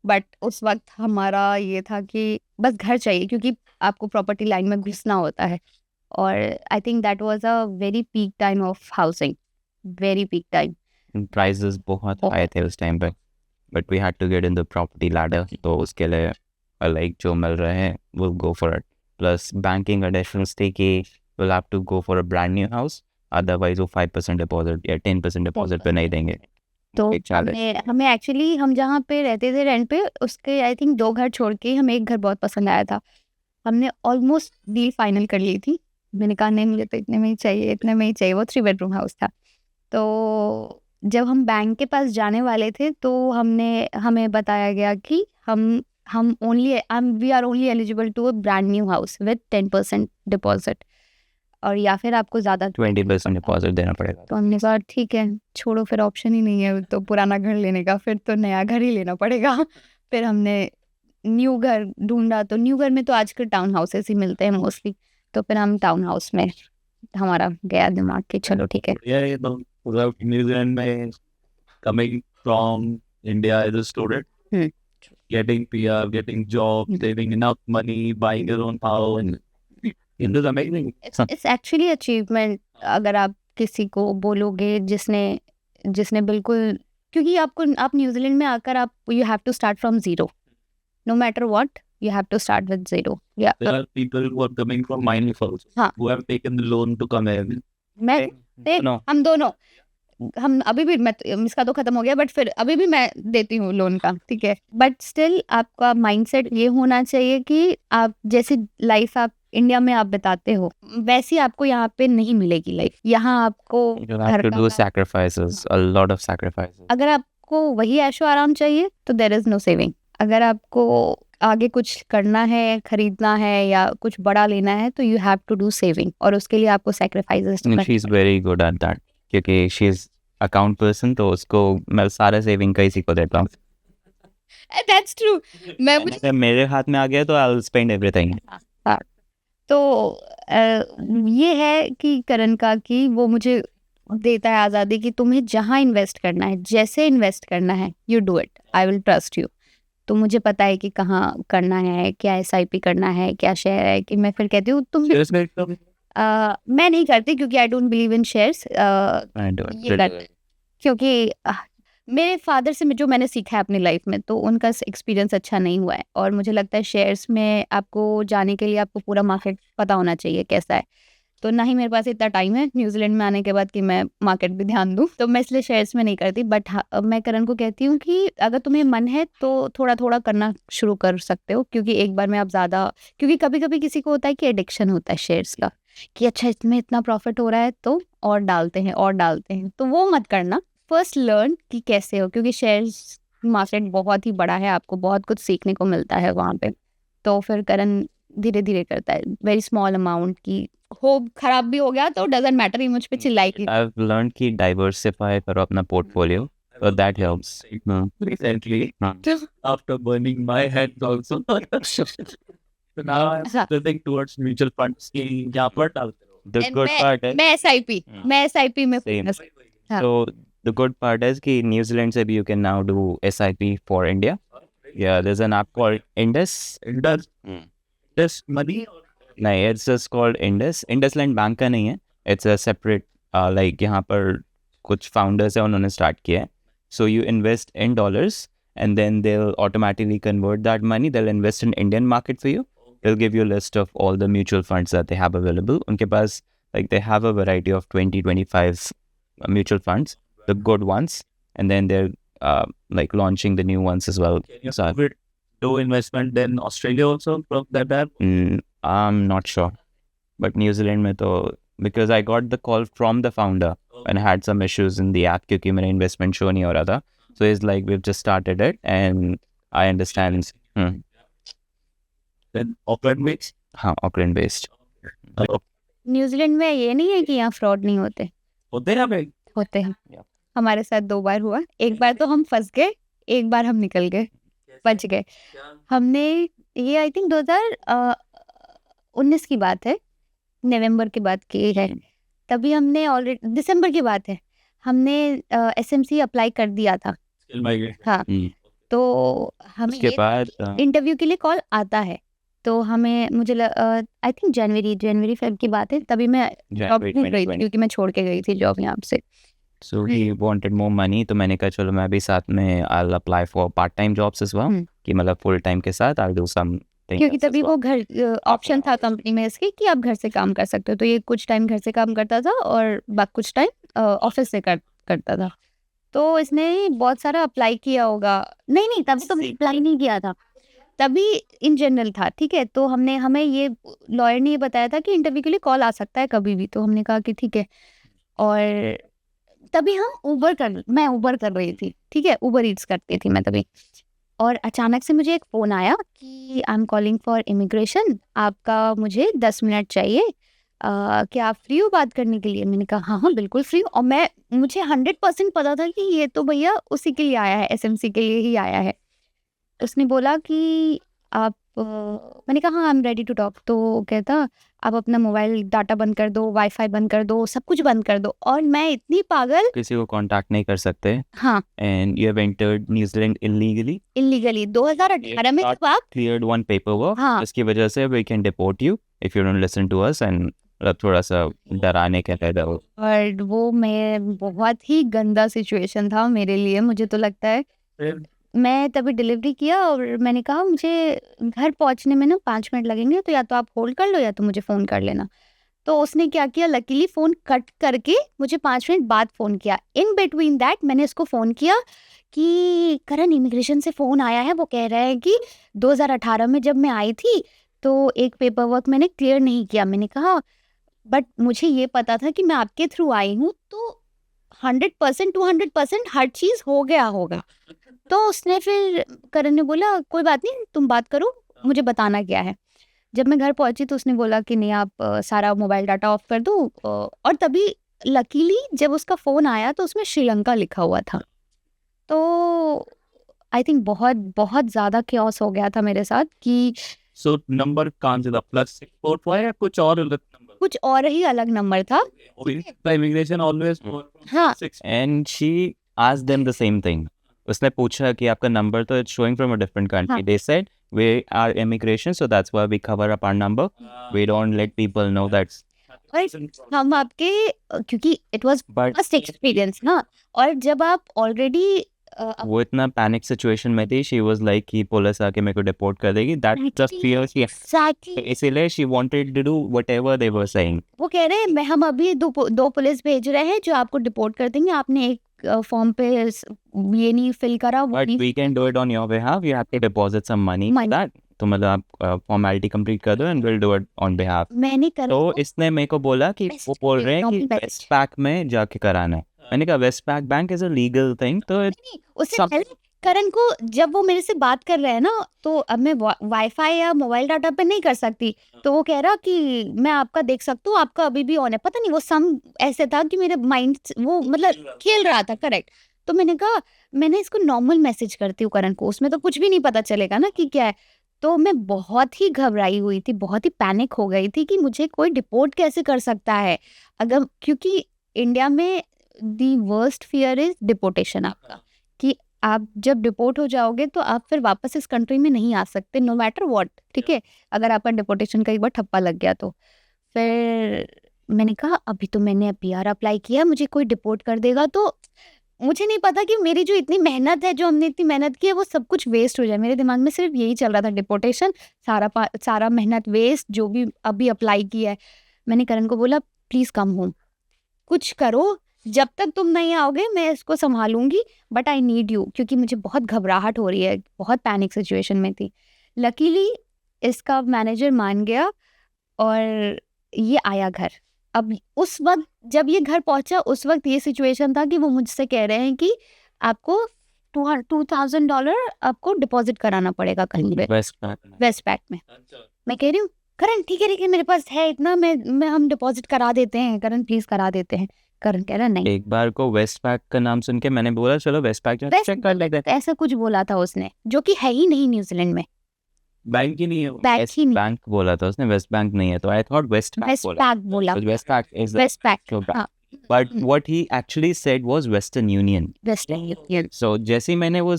बट उस वक्त हमारा ये था कि बस घर चाहिए, क्योंकि आपको प्रॉपर्टी लाइन में घुसना होता है। और I think that was a very peak time of housing, very peak time. Prices बहुत हाई थे उस टाइम पे, but we had to get in the property ladder, तो उसके लिए लाइक जो मिल रहे हैं will go for it. Plus banking conditions थे कि will have to go for a brand new house, otherwise वो 5% डिपॉजिट या 10% डिपॉजिट पे नहीं देंगे। तो एक challenge। हमें एक्चुअली हम जहाँ पे रहते थे रेंट पे, उसके आई थिंक 2 घर छोड़ के हमें एक घर बहुत पसंद आया था। हमने ऑलमोस्ट डील फाइनल कर ली थी। मैंने कहा नहीं मुझे तो इतने में ही चाहिए, इतने में ही चाहिए। वो 3 बेडरूम हाउस था। तो जब हम बैंक के पास जाने वाले थे तो हमें बताया गया कि we are only eligible to a brand new house with 10% deposit, और या फिर आपको ज़्यादा 20% डिपॉजिट देना पड़ेगा। तो हमने कहा ठीक है छोड़ो, फिर ऑप्शन ही नहीं है तो पुराना घर लेने का, फिर तो नया घर ही लेना पड़ेगा। फिर हमने न्यू घर ढूंढा, तो न्यू घर में तो आजकल टाउन हाउसेस ही मिलते हैं मोस्टली। तो फिर हम टाउन हाउस में हमारा गया दिमाग कि चलो ठीक है। ये तो पूरा न्यूजीलैंड में coming from India as a student, Hmm. getting PR, getting job, saving enough money, buying your own house, it is amazing. It's actually achievement. अगर आप किसी को बोलोगे जिसने बिल्कुल, क्योंकि आप न्यूजीलैंड में आकर आप you have to start from zero, no matter what you have to start with zero. या There are people who are coming from minus also, हाँ। who have taken the loan to come in. No. हम दोनों, हम अभी भी, मैं इसका तो खत्म हो गया बट फिर अभी भी मैं देती हूँ लोन का, ठीक है। बट स्टिल आपका माइंडसेट ये होना चाहिए कि आप जैसी लाइफ आप इंडिया में आप बिताते हो वैसी आपको यहाँ पे नहीं मिलेगी लाइफ। यहाँ आपको You have to do sacrifices, a lot of sacrifices. अगर आपको वही ऐशो आराम चाहिए तो देयर इज नो सेविंग। अगर आपको आगे कुछ करना है, खरीदना है या कुछ बड़ा लेना है तो you have to do saving, और उसके लिए आपको sacrifices And she's very good at that, क्योंकि she's अकाउंट पर्सन, तो उसको मैं सारे सेविंग का इसी को देता हूँ। That's true. अगर मेरे हाथ में आ गया तो आई विल स्पेंड एवरीथिंग। तो ये है कि करण का कि वो मुझे देता है आज़ादी कि तुम्हें जहाँ इन्वेस्ट करना है, जैसे इन्वेस्ट करना है, you do it, I will trust you. तो मुझे पता है कि कहाँ करना है, क्या SIP करना है, क्या शेयर है, कि मैं फिर कहती हूँ तुम मैं नहीं करती क्योंकि I don't believe in shares. क्योंकि मेरे फादर से जो मैंने सीखा है अपनी लाइफ में, तो उनका एक्सपीरियंस अच्छा नहीं हुआ है। और मुझे लगता है शेयर्स में आपको जाने के लिए आपको पूरा मार्केट पता होना चाहिए कैसा है। तो ना ही मेरे पास इतना टाइम है न्यूजीलैंड में आने के बाद कि मैं मार्केट भी ध्यान दूँ, तो मैं इसलिए शेयर्स में नहीं करती। बट मैं करण को कहती हूँ कि अगर तुम्हें मन है तो थोड़ा थोड़ा करना शुरू कर सकते हो, क्योंकि एक बार में आप ज़्यादा, क्योंकि कभी कभी किसी को होता है कि एडिक्शन होता है शेयर्स का, कि अच्छा इसमें इतना प्रॉफिट हो रहा है तो और डालते हैं, तो वो मत करना। फर्स्ट लर्न कि कैसे हो, क्योंकि शेयर्स मार्केट बहुत ही बड़ा है, आपको बहुत कुछ सीखने को मिलता है वहाँ पे। तो फिर करण धीरे धीरे करता है, वेरी स्मॉल अमाउंट की, हो खराब भी हो गया तो डजंट मैटर, ही मुझ पे चिल्लाई। आई हैव लर्नड कि डाइवर्सिफाई करो अपना portfolio, so that helps. Recently, after burning my head also, so now I'm splitting towards mutual funds की यहाँ पर डालते रहो. The good part is मैं SIP में same. focus। हाँ। So the good part is कि New Zealand से भी you can now do SIP for India. Yeah, there's an app called Indus. Indus, Indus money. नहीं, it's just called Indus. IndusLand bank का नहीं है. It's a separate like यहाँ पर कुछ founders है, उन्होंने start किया है. So you invest in dollars and then they'll automatically convert that money. They'll invest in Indian market for you. They'll give you a list of all the mutual funds that they have available. उनके पास like they have a variety of 20-25 mutual funds, the good ones, and then they're like launching the new ones as well. Can you So do investment in Australia also from that app? I'm not sure, but New Zealand में तो because I got the call from the founder and I had some issues in the app क्योंकि मेरा investment show नहीं हो रहा था. So he's like, we've just started it and I understand. Then Auckland based. हाँ, Auckland based. New Zealand में ये नहीं है कि यहाँ फ्रॉड नहीं होते, होते हैं भाई. होते हैं. Yeah. हमारे साथ 2 बार हुआ. एक बार तो हम फंस गए, एक बार हम निकल गए, बच गए. हमने ये आई थिंक 2019 की बात है, नवंबर की बात की है. तभी हमने ऑलरेडी दिसंबर की बात है, हमने SMC अप्लाई कर दिया था. Skill migrate. हाँ, तो हमें उसके बाद इंटरव्यू के लिए कॉल आता है. तो हमें मुझे आई थिंक जनवरी फेब की बात है, तभी मैं जॉब January ढूंढ रही थी 2020. क्योंकि मैं छोड़ के गई थी जॉब यहाँ से. So he wanted more money, तो मैंने कहा चलो मैं भी साथ में I'll apply for part time jobs as well. कि मतलब full time के साथ I'll do something. क्योंकि else as तभी well. वो घर ऑप्शन था कंपनी में इसके कि आप घर से काम कर सकते हो. तो ये कुछ टाइम घर से काम करता था और बाकी कुछ टाइम ऑफिस से करता था. तो इसने बहुत सारा अप्लाई किया होगा. नहीं तभी तो अप्लाई नहीं किया था, तभी इन जनरल था. ठीक है, तो हमें ये लॉयर ने ये बताया था कि इंटरव्यू के लिए कॉल आ सकता है कभी भी. तो हमने कहा कि ठीक है. और तभी मैं उबर कर रही थी. ठीक है, उबर ईट्स करती थी मैं तभी. और अचानक से मुझे एक फ़ोन आया कि I am calling for immigration, आपका मुझे 10 मिनट चाहिए. क्या आप फ्री हो बात करने के लिए? मैंने कहा हाँ बिल्कुल फ्री हूँ. और मुझे 100% पता था कि ये तो भैया उसी के लिए आया है, SMC के लिए ही आया है. उसने बोला कि आप मैंने कहा हाँ I am ready to talk. तो कहता आप अपना मोबाइल डाटा बंद कर दो, वाईफाई बंद कर दो, सब कुछ बंद कर दो. और मैं इतनी पागल. किसी को कांटेक्ट नहीं कर सकते. हाँ, And you have entered New Zealand illegally. Illegally 2018 में जब आप Cleared one paperwork. हाँ. जिसकी वजह से we can deport you if you don't listen to us and मतलब थोड़ा सा डराने के लिए दो. और वो मैं बहुत ही गंदा सिचुएशन था मेरे लिए. मुझे तो लगता है फिर मैं तभी डिलीवरी किया और मैंने कहा मुझे घर पहुंचने में ना 5 मिनट लगेंगे, तो या तो आप होल्ड कर लो या तो मुझे फ़ोन कर लेना. तो उसने क्या किया, लकीली फ़ोन कट करके मुझे 5 मिनट बाद फ़ोन किया. इन बिटवीन दैट मैंने इसको फ़ोन किया कि करण इमिग्रेशन से फ़ोन आया है, वो कह रहे हैं कि 2018 में जब मैं आई थी तो एक पेपर वर्क मैंने क्लियर नहीं किया. मैंने कहा बट मुझे ये पता था कि मैं आपके थ्रू आई हूँ, तो 100% 200% हर चीज़ हो गया होगा. तो उसने फिर करण ने बोला कोई बात नहीं, तुम बात करो, मुझे बताना क्या है. जब मैं घर पहुंची तो उसने बोला कि नहीं आप सारा मोबाइल डाटा ऑफ कर दो. और तभी लकीली जब उसका फ़ोन आया तो उसमें श्रीलंका लिखा हुआ था. तो आई थिंक बहुत ज़्यादा क्योस हो गया था मेरे साथ कि so नंबर कहाँ से था? +645 या कुछ और अलग नंबर? कुछ और ही अलग नंबर था. इमिग्रेशन ऑलवेज हाँ. And she asked them the same thing. उसने पूछा कि आपका नंबर तो it's showing from a different country. हाँ. They said we are immigration, so that's why we cover up our number. We don't let people know that. हम आपके क्योंकि it was But first experience ना. और जब आप already वो इतना पैनिक सिचुएशन में थी. She was like कि पुलिस आके मेरे को डिपोर्ट कर देगी. That's the fear she. Exactly इसीलिए she wanted to do whatever they were saying. वो कह रहे हैं हम अभी दो पुलिस भेज रहे हैं जो आपको डिपोर्ट कर देंगे. आपने एक फॉर्म पे ये नहीं फिल करा, वो But नहीं. we can do it on your behalf. You have to deposit some money for Money. that. तो मतलब आप फॉर्मेलिटी कंप्लीट कर दो and we'll do it on behalf. मैंने करा. तो इसने मेरे को बोला कि Best वो बोल रहे हैं कि normal best. वेस्ट पैक में जाके कराना है. मैंने कहा Westpac bank is a legal thing. तो नहीं, उससे सब- पहले करण को जब वो मेरे से बात कर रहे हैं ना, तो अब मैं वाईफाई या मोबाइल डाटा पे नहीं कर सकती. तो वो कह रहा कि मैं आपका देख सकता हूँ, आपका अभी भी ऑन है. पता नहीं वो सम ऐसे था कि मेरे माइंड वो मतलब खेल रहा था. करेक्ट. तो मैंने कहा मैंने इसको नॉर्मल मैसेज करती हूँ करण को, उसमें तो कुछ भी नहीं पता चलेगा ना कि क्या है. तो मैं बहुत ही घबराई हुई थी, बहुत ही पैनिक हो गई थी कि मुझे कोई डिपोर्ट कैसे कर सकता है. अगर क्योंकि इंडिया में the worst fear is deportation आपका, कि आप जब डिपोर्ट हो जाओगे तो आप फिर वापस इस कंट्री में नहीं आ सकते नो मैटर व्हाट, ठीक है, अगर आपका डिपोर्टेशन का एक बार ठप्पा लग गया तो। फिर मैंने कहा अभी तो मैंने PR अप्लाई किया, मुझे कोई डिपोर्ट कर देगा तो मुझे नहीं पता कि मेरी जो इतनी मेहनत है, जो हमने इतनी मेहनत की है, वो सब कुछ वेस्ट हो जाए। मेरे दिमाग में सिर्फ यही चल रहा था, डिपोर्टेशन, सारा मेहनत वेस्ट, जो भी अभी अप्लाई किया है। मैंने करण को बोला प्लीज कम होम, कुछ करो, जब तक तुम नहीं आओगे मैं इसको संभालूंगी, बट आई नीड यू, क्योंकि मुझे बहुत घबराहट हो रही है, बहुत पैनिक सिचुएशन में थी। लकीली इसका मैनेजर मान गया और ये आया घर। अब उस वक्त जब ये घर पहुंचा, उस वक्त ये सिचुएशन था कि वो मुझसे कह रहे हैं कि आपको $2,000 आपको डिपॉजिट कराना पड़ेगा कहीं पे वेस्ट पैक में। मैं कह रही हूँ करण ठीक है मेरे पास है इतना, मैं हम डिपॉजिट करा देते हैं, करण प्लीज करा देते हैं। करण कह रहा नहीं। एक बार को वेस्ट पैक का नाम सुन के मैंने बोला चलो वेस्ट पैक चेक कर लेते हैं, ऐसा कुछ बोला था उसने, जो कि है ही नहीं न्यूजीलैंड में, बैंक ही नहीं है वो। बैंक ही नहीं, बैंक बोला था उसने, वेस्ट बैंक नहीं है, तो आई थॉट वेस्ट पैक बोला, Westpac is Westpac, हाँ, but what he actually said was Western Union. Western Union. So जैसे ही मैंने वो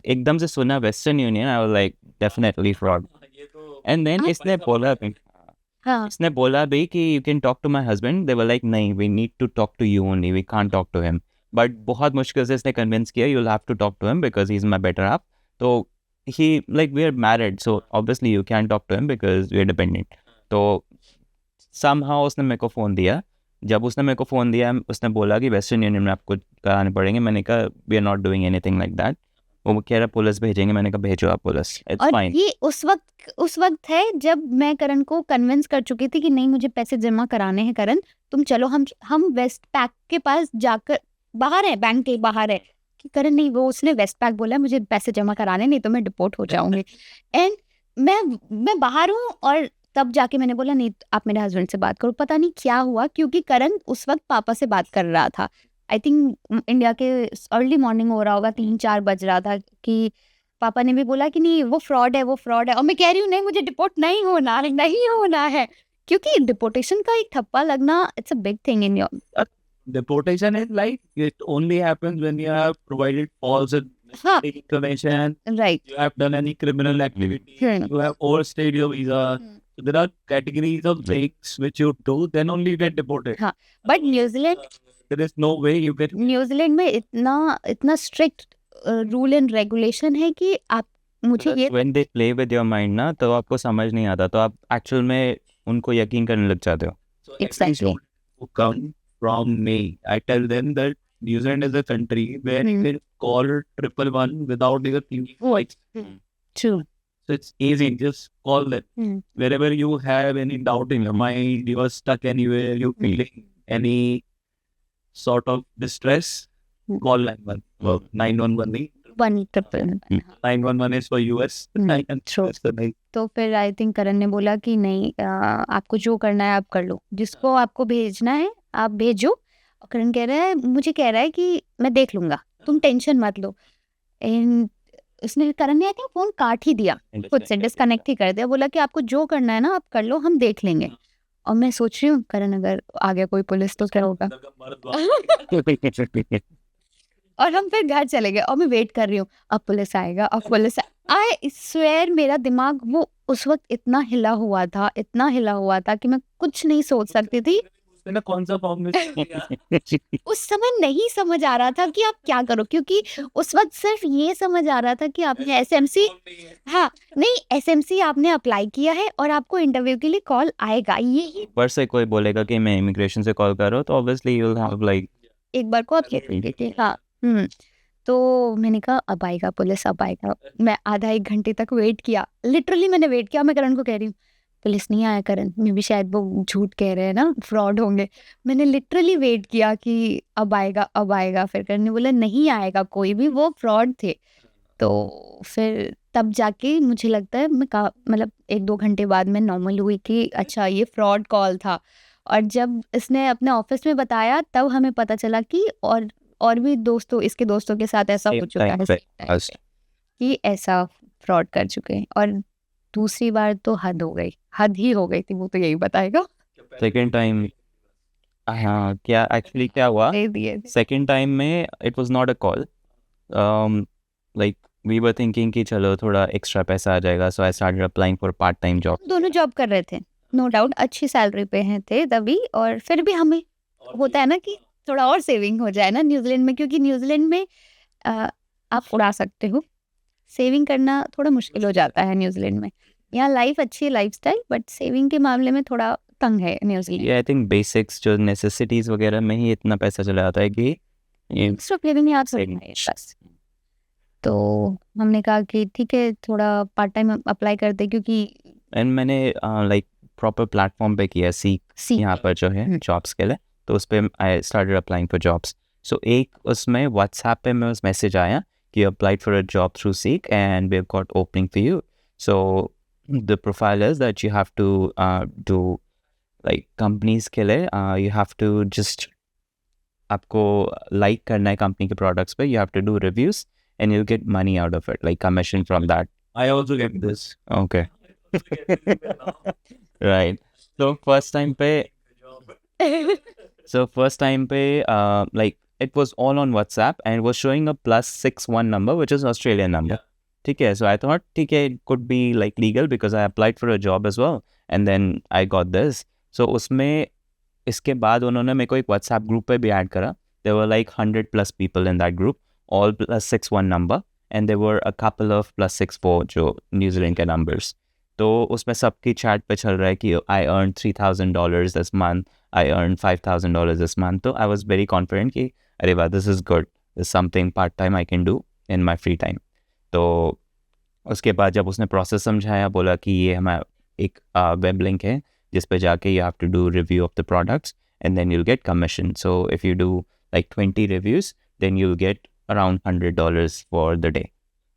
एकदम से सुना Western Union, I was like definitely fraud. And then इसने बोला भी, हाँ, इसने बोला भी कि you can talk to my husband. They were like नहीं, we need to talk to you only, we can't talk to him. But बहुत मुश्किल से इसने convince किया you'll have to talk to him because he's my better half. तो he like we are married, so obviously you can't talk to him because we are dependent. तो somehow उसने मेरे को फ़ोन दिया। जब उसने मेरे को फ़ोन दिया, उसने बोला कि वेस्टर्न यूनियन में आपको कराने पड़ेंगे। मैंने कहा we are not doing anything like that. वो कह रहा पुलिस भेजेंगे। मैंने कहा भेजो आप पुलिस, इट्स और फाइन। ये उस वक्त है जब मैं करण को कन्विंस कर चुकी थी कि नहीं मुझे पैसे जमा कराने हैं करण, तुम चलो हम वेस्ट पैक के पास जाकर, बाहर है बैंक के बाहर है, कि करण नहीं, वो उसने वेस्ट पैक बोला मुझे पैसे जमा कराने, नहीं तो मैं डिपोर्ट हो जाऊंगी। एंड मैं बाहर हूँ, और तब जाके मैंने बोला नहीं आप मेरे हस्बैंड से बात करो। पता नहीं क्या हुआ, क्योंकि करण उस वक्त पापा से बात कर रहा था। आई थिंक इंडिया के अर्ली मॉर्निंग हो रहा होगा, 3-4 बज रहा था, कि पापा ने भी बोला कि नहीं वो फ्रॉड है, वो फ्रॉड है। और मैं कह रही हूँ नहीं मुझे डिपोर्ट नहीं होना है, क्योंकि डिपोर्टेशन का एक ठप्पा लगना it's a big thing in your. Deportation is like it only happens when you have provided false information, right, you have done any criminal activity, you have overstayed your visa. So there are categories of things which you do, then only you get deported. हाँ, but New Zealand, There is no way you get. New Zealand में इतना strict rule and regulation है कि आप मुझे ये when they play with your mind ना, तो आपको समझ नहीं आता, तो आप एक्चुअल में उनको यकीन करने लग जाते हो। So Exactly. who come from me, I tell them that New Zealand is a country where you can call 111 without even thinking twice. true. So it's easy, just call them. Wherever you have any doubt in your mind, you are stuck anywhere, you're feeling any sort of distress, call 911. Well, 911 नहीं, 111 911 is for US. True. तो फिर I think करण ने बोला कि नहीं आपको जो करना है आप कर लो, जिसको आपको भेजना है आप भेजो। और करण कह रहा है, मुझे कह रहा है कि मैं देख लूंगा, तुम टेंशन मत लो। एंड उसने, करण ने आई थिंक फोन काट ही दिया, खुद से डिस्कनेक्ट ही कर दिया, बोला कि आपको जो करना है ना आप कर लो, हम देख लेंगे। और मैं सोच रही हूँ करण अगर आ गया कोई पुलिस तो क्या होगा। और हम फिर घर चले गए, और मैं वेट कर रही हूँ अब पुलिस आएगा, अब पुलिस आई स्वेयर मेरा दिमाग वो उस वक्त इतना हिला हुआ था कि मैं कुछ नहीं सोच सकती थी। मैंने कौन सा फॉर्म में उस समय नहीं समझ आ रहा था कि आप क्या करो, क्योंकि उस वक्त सिर्फ ये समझ आ रहा था कि आपने एसएमसी, हाँ नहीं एसएमसी आपने अप्लाई किया है और आपको इंटरव्यू के लिए कॉल आएगा। यही ऊपर से कोई बोलेगा कि मैं इमिग्रेशन से कॉल करो, तो obviously you will have like एक बार को आप ये थे, हाँ। तो मैंने कहा अब आएगा पुलिस, अब आएगा। मैं आधा 1 घंटे तक वेट किया, लिटरली मैंने वेट किया। मैं करण को कह रही हूँ पुलिस नहीं आया करण, मे भी शायद वो झूठ कह रहे हैं ना, फ्रॉड होंगे। मैंने लिटरली वेट किया कि अब आएगा। फिर करण ने बोला नहीं आएगा कोई भी, वो फ्रॉड थे। तो फिर तब जाके मुझे लगता है मैं मतलब 1-2 घंटे बाद मैं नॉर्मल हुई कि अच्छा ये फ्रॉड कॉल था। और जब इसने अपने ऑफिस में बताया तब हमें पता चला कि और भी इसके दोस्तों के साथ ऐसा हो चुका है कि ऐसा फ्रॉड कर चुके हैं। और दूसरी बार तो हद ही हो गई थी, वो तो यही बताएगा। सेकेंड टाइम हाँ, क्या एक्चुअली क्या हुआ, दे दिए थे। सेकेंड टाइम में it was not a call, like we were thinking कि चलो थोड़ा एक्स्ट्रा पैसा आ जाएगा, so I started applying for part time job. दोनों जॉब कर रहे थे, नो डाउट अच्छी सैलरी पे हैं थे तभी, और फिर भी हमें होता है ना कि थोड़ा और सेविंग हो जाए ना न्यूजीलैंड में, क्योंकि न्यूजीलैंड में आप उड़ा सकते हो, सेविंग करना थोड़ा मुश्किल हो जाता है न्यूजीलैंड में। यहाँ लाइफ अच्छी है, लाइफस्टाइल, बट सेविंग के मामले में थोड़ा तंग है न्यूजीलैंड। ये आई थिंक बेसिक्स जो नेसेसिटीज वगैरह में ही इतना पैसा चला जाता है कि ये एक्स्ट्रा लिविंग याद Saving. बस। तो हमने कहा कि ठीक है थोड़ा पार्ट टाइम अप्लाई कर दे, क्योंकि एंड मैंने लाइक प्रॉपर प्लेटफॉर्म पे किया, सीख यहाँ पर जो है जॉब्स के लिए, तो उस पर I started applying for jobs. So एक उसमें व्हाट्सएप पे मैं उस मैसेज आया कि applied for a job through Seek and we have got opening for you. So the profile is that you have to do like companies के लिए you have to just आपको लाइक करना है कंपनी के products पे, you have to do reviews and you get money out of it, like commission from that. I also get this. Okay, right. तो first time पे like it was all on WhatsApp and it was showing a +61 number which is Australian number. ठीक है, so I thought ठीक है it could be like legal because I applied for a job as well and then I got this. So उसमें इसके बाद उन्होंने मेरे को एक WhatsApp ग्रुप पे भी ऐड करा. There were like 100+ people in that group, all +61 number and there were a couple of +64 जो न्यूजीलैंड के numbers. तो उसमें सबकी चैट पे चल रहा है कि I earn $3,000 this month, I earn $5,000 this month. तो आई वॉज वेरी कॉन्फिडेंट कि अरे वाह, this is good, this something part time I can do in my free time. तो उसके बाद जब उसने प्रोसेस समझाया, बोला कि ये हमारा एक वेब लिंक है जिस पे जाके you have to do review of the products and then you'll get commission. So if you do like 20 reviews then you'll get around $100 for the day.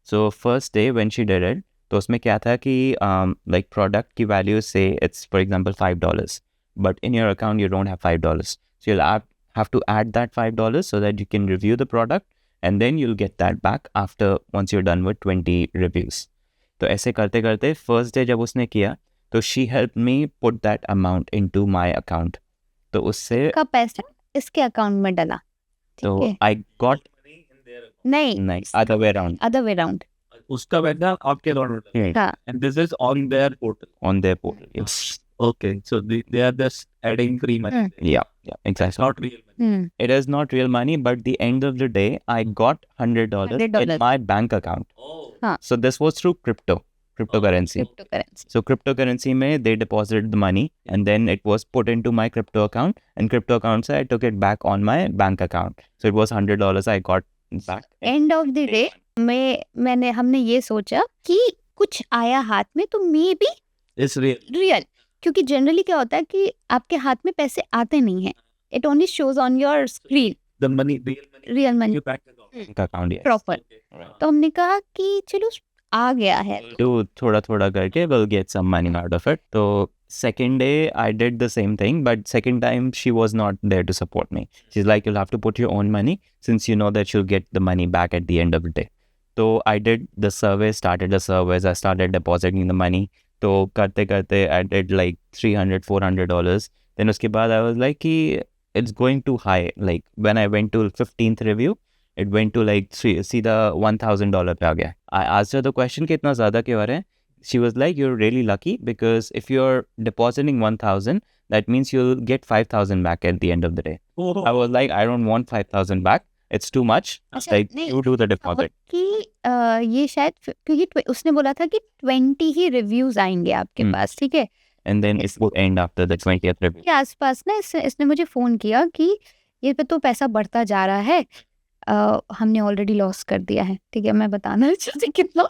So first day when she did it, तो उसमें क्या था कि like product की value से it's for example $5, but in your account you don't have $5, सो you'll have to add that $5 so that you can review the product and then you'll get that back after once you're done with 20 reviews. तो ऐसे करते करते first day जब उसने किया तो she helped me put that amount into my account. तो उससे का पैसा इसके अकाउंट में डाला, तो ठीक है? I got नहीं, other way around other way round. उसका पैसा आपके अकाउंट में, हाँ, and this is on their portal. on their portal. Yes. Okay, so they are just adding free money. Yeah, It's exactly. not real money. It is not real money, but the end of the day, I got $100 in $100. my bank account. Oh. So this was through cryptocurrency. Crypto currency. So cryptocurrency में they deposited the money and then it was put into my crypto account, and crypto account से I took it back on my bank account. So it was $100 I got back. End of the day हमने ये सोचा कि कुछ आया हाथ में तो may be It's real. Real, क्योंकि जनरली क्या होता है कि आपके हाथ में पैसे आते नहीं हैं, it only shows on your screen The money, real money. Real money You back account. Bank account, yes. Proper. तो हमने कहा कि चलो आ गया है। Do थोड़ा थोड़ा करके we'll get some money out of it. So second day I did the same thing, but second time she was not there to support me. She's like, you'll have to put your own money since you know that you'll get the money back at the end of the day. So I did the survey, started the surveys, I started depositing the money. तो करते करते I did like $300-400. Then उसके बाद I was like कि it's going too high. Like when I went to 15th review, it went to like सीधा $1,000 पे आ गया. I asked her the question कि इतना ज़्यादा क्यों आ रहा है? She was like, you're really lucky because if you're depositing 1,000, that means you'll get 5,000 back at the end of the day. Oh. I was like, I don't want 5,000 back. It's too much. अच्छा, Like नहीं, you do the deposit. कि ये शायद क्योंकि उसने बोला था कि 20 ही रिव्यूज आएंगे आपके पास, ठीक है? And then it will end after the 20th review. के आसपास ना इसने मुझे फोन किया कि ये पे तो पैसा बढ़ता जा रहा है, हमने ऑलरेडी लॉस कर दिया है, ठीक है? मैं बताना चाहती कितना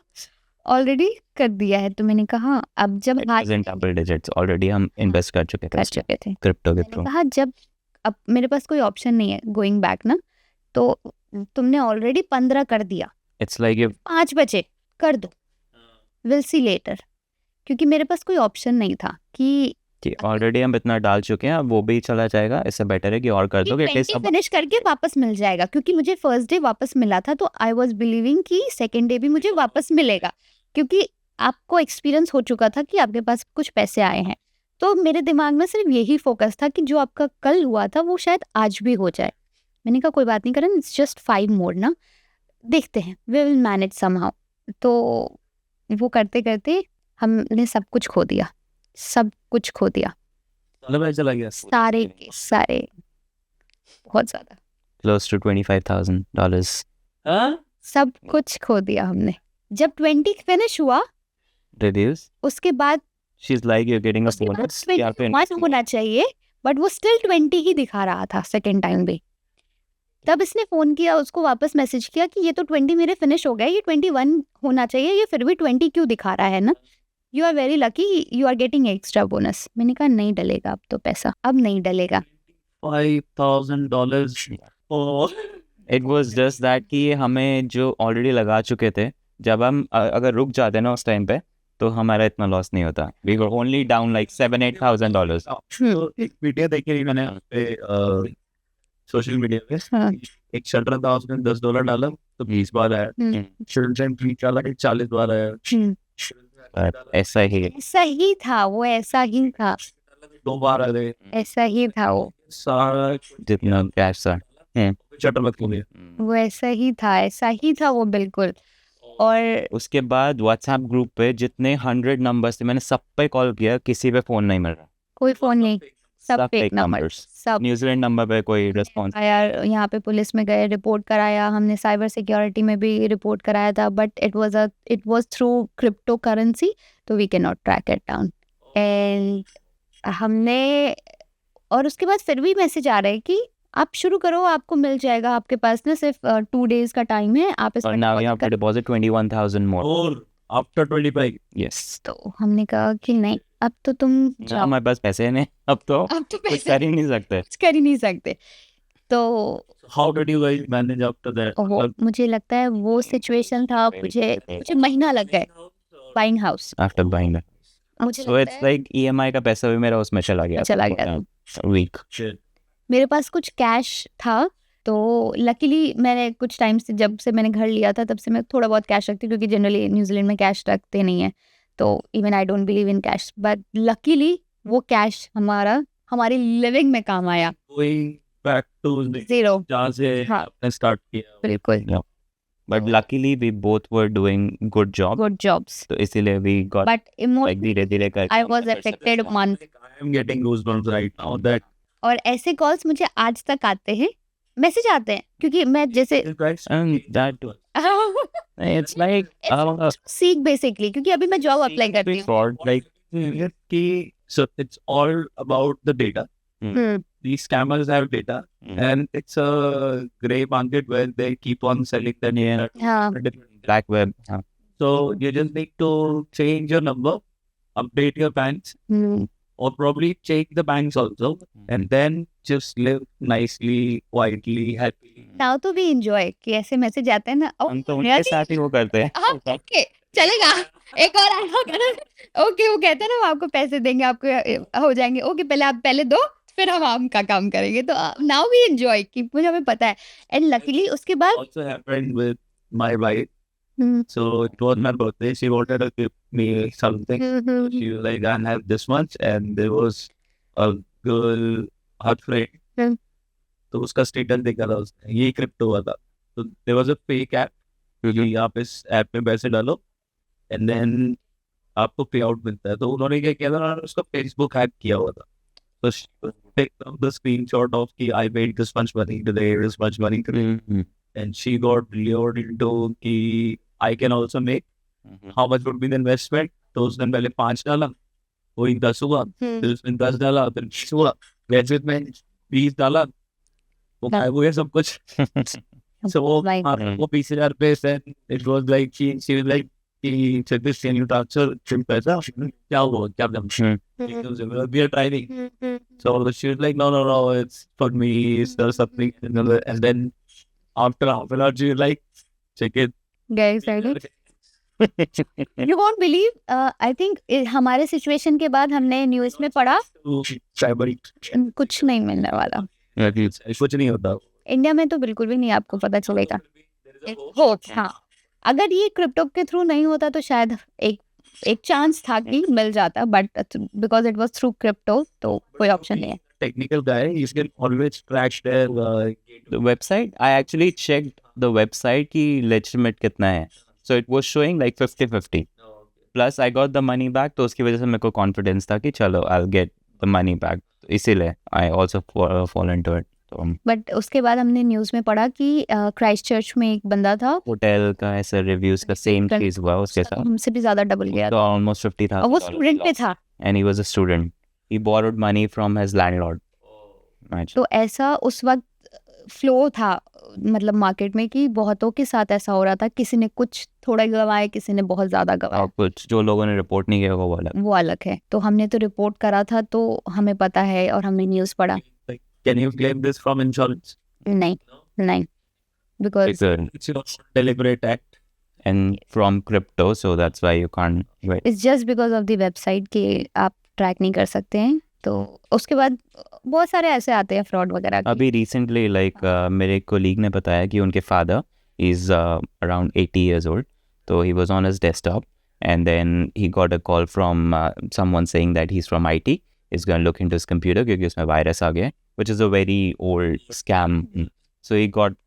ऑलरेडी कर दिया है। तो मैंने कहा अब जब It was in double digits. Already हम invest कर चुके कर थे चुके थे, crypto के मैंने through. कहा जब अब मेरे पास कोई ऑप्शन नहीं है गोइंग बैक ना, तो तुमने ऑलरेडी 15 कर दिया, It's like if 5 बचे कर दो, विल सी लेटर, क्योंकि मेरे पास कोई ऑप्शन नहीं था कि ऑलरेडी हम इतना डाल चुके हैं, अब वो भी चला जाएगा, इससे बेटर है कि और कर दोगे एटलीस्ट. अब फिनिश करके वापस मिल जाएगा, क्योंकि मुझे फर्स्ट डे वापस मिला था, तो आई वाज बिलीविंग कि सेकंड डे भी मुझे वापस मिलेगा, क्योंकि आपको एक्सपीरियंस हो चुका था कि आपके पास कुछ पैसे आए हैं। तो मेरे दिमाग में सिर्फ यही फोकस था कि जो आपका कल हुआ था वो शायद आज भी हो जाए। मैंने कहा कोई बात नहीं करण, इट्स जस्ट 5 मोर ना, देखते हैं, वी विल मैनेज समहाउ। तो वो करते करते हमने सब कुछ खो दिया, सब कुछ खो दिया, साला पैसा चला गया। सारे के सारे, बहुत ज्यादा, Close to $25,000. हाँ? सब कुछ खो दिया हमने। जब 20 फिनिश हुआ Reduce. उसके बाद She's like, you're getting a उसके बाद bonus. या फिर 21 होना चाहिए, बट वो स्टिल 20 ही दिखा रहा था सेकेंड टाइम भी। तब इसने फोन किया, उसको वापस मैसेज किया कि ये तो 20 मेरे फिनिश हो गए, ये 21 होना चाहिए, ये फिर भी 20 क्यों दिखा रहा है ना, you are very lucky, you are getting extra bonus. मैंने कहा नहीं डलेगा अब तो पैसा, अब नहीं डलेगा। $5,000 oh. It was just that कि हमें जो ऑलरेडी लगा चुके थे, जब हम अगर रुक जाते ना उस टाइम पे तो हमारा इतना लॉस नहीं होता। We were only down like $7,000-8,000. तो एक वीडियो देखी थी मैंने सोशल मीडिया पे, हाँ। एक शटर था, उसने $10 डाला तो 20 बार आया, डाला 40 बार आया, ऐसा ही ऐसा ही था वो, ऐसा ही था, 2 बार आ गए, ऐसा ही था वो, सारा जितना कैश था। शटर मत खोलिए। वो ऐसा ही था, ऐसा ही था वो बिल्कुल। और उसके बाद व्हाट्सएप ग्रुप पे जितने 100 नंबर्स थे, मैंने सब पे कॉल किया, किसी पे फोन नहीं मिल रहा। कोई फोन नहीं, सब सब फेक fake नंबर, numbers. सब। न्यूजीलैंड नंबर पे कोई रिस्पॉन्स। आया, यहाँ पे पुलिस में गए, रिपोर्ट कराया हमने, साइबर सिक्योरिटी में भी रिपोर्ट कराया था, but it was through cryptocurrency, तो we can not track it down. And हमने, और उसके बाद फिर भी मैसेज आ रहा है कि आप शुरू करो, आपको मिल जाएगा, आपके पास ना सिर्फ 2 डेज का टाइम है, आप इस और पर now you have deposit to deposit 21,000 more. और आफ्टर 25 यस। तो हमने कहा कि नहीं, अब तो तुम जाओ, हमारे पास पैसे नहीं, अब तो अब तो कुछ पैसे कर ही नहीं सकते। कुछ कर ही नहीं सकते। तो how did you guys manage after that? वो मुझे लगता है वो सिचुएशन था, मुझे महीना लग गए बाइंग हाउस। आफ्टर बाइंग मुझे सो लगता इट्स है लाइक ईएमआई का पैसा भी मेरा उसमें चला गया वीक। मेरे पास कुछ कैश था, तो लकीली मैंने कुछ टाइम से, जब से मैंने घर लिया था तब से मैं थोड़ा बहुत कैश रखती हूँ, क्योंकि जनरली न्यूजीलैंड में कैश रखते नहीं है, तो even I don't believe in cash, but luckily वो कैश हमारी लिविंग में काम आया। गोइंग बैक टू जीरो, जहाँ से हाँ। आपने स्टार्ट किया। बिल्कुल, but luckily we both were doing good job, good jobs, तो इसीलिए वी गॉट बट लाइक धीरे धीरे कर I was affected month. I am getting goosebumps right now that और ऐसे कॉल्स मुझे आज तक आते हैं, मैसेज आते हैं, क्योंकि मैं जैसे you guys and that it's like सीख बेसिकली, क्योंकि अभी मैं जॉब अप्लाई करती हूँ। fraud, like कि so it's all about the data. These scammers have data, and it's a gray market where they keep on selling the data. हाँ, black web. So you just need to change your number, update your banks, or probably change the banks also, and then just live nicely, quietly, happily. Now तो भी enjoy कि ऐसे message आते हैं ना, हम तो उनके साथ ही वो करते हैं। ओके चलेगा, एक और आया, ओके वो कहते हैं ना, वो आपको पैसे देंगे, आपको हो जाएंगे, ओके पहले आप पहले दो, फिर हम का काम करेंगे। तो नाउ वी एंजॉय कि मुझे हमें पता है। एंड लकीली उसके बाद Also happened with my wife. So it was my birthday. She wanted to give me something. She was like, I have this much, and there was a girl, her friend. तो उसका status देखा था उसने, ये crypto हुआ था। तो there was a fake app, क्योंकि आप इस ऐप में पैसे डालो and then आपको पे आउट मिलता है। तो उन्होंने क्या किया था, उन्होंने उसका फेसबुक हैक किया हुआ था। तो she picked up the screenshot of कि I made this much money today, this much money today, and she got lured into कि I can also make, how much would be the investment? तो उसने पहले 5 डाला, वही 10 हुआ, फिर उसने 10 डाला, फिर 20 हुआ, वैसे में 20 डाला, वो खाए हुए सब कुछ। So वो Right. वो 20,000 पे से it was like she was like कि check this can you transfer पैसा, क्या हुआ, क्या हम we are trying. So she was like no it's for me, it's something, and then after half an hour she was like check it. guys you won't believe, I think हमारे situation के बाद हमने news में पढ़ा cyber कुछ नहीं मिलने वाला। कुछ नहीं होता। इंडिया में तो बिल्कुल भी नहीं आपको पता चलेगा। हाँ, अगर ये क्रिप्टो के थ्रू नहीं होता तो शायद एक एक चांस था कि मिल जाता, but because it was through crypto तो कोई ऑप्शन नहीं है. Technical guy, you can always track their The website, I actually checked the website की legitimate कितना है. So it was showing like 50-50. Plus I got the money back, तो उसकी वजह से मेरे को confidence था कि चलो I'll get the money back. तो इसीलिए I also fall into it. तो बट उसके बाद हमने न्यूज़ में पढ़ा कि क्राइस्ट चर्च में एक बंदा था, होटल का ऐसा रिव्यूज का सेम चीज हुआ उसके साथ. हमसे भी ज़्यादा डबल गया तो था, almost और वो $50,000 स्टूडेंट पे loss. था. And he was a student. He borrowed money from his landlord. Imagine. तो ऐसा उस वक्त फ्लो था मतलब मार्केट में कि बहुतों के साथ ऐसा हो रहा था, किसी ने कुछ थोड़ा गवाया, किसी ने बहुत ज़्यादा गवाया. और कुछ जो लोगों ने रिपोर्ट नहीं किया वो अलग. वो अलग है. तो हमने तो रिपोर्ट करा था तो हमें पता है और हमने न्यूज़ पढ़ा. like, can you claim this from insurance? नहीं नहीं, because Because- It's your deliberate act. and from crypto, so that's why you can't. Right. It's just because of the website कि आप ट्रैक नहीं कर सकते हैं. तो उसके बाद बहुत सारे ऐसे आते हैं फ्रॉड वगैरह के. अभी रिसेंटली मेरे कोलीग ने बताया कि उनके father is around 80 years old. तो he was on his desktop and then he got a call from someone saying that he's from IT. He's going to look into his computer क्योंकि उसमें virus आ गया, which is a very old scam. So he got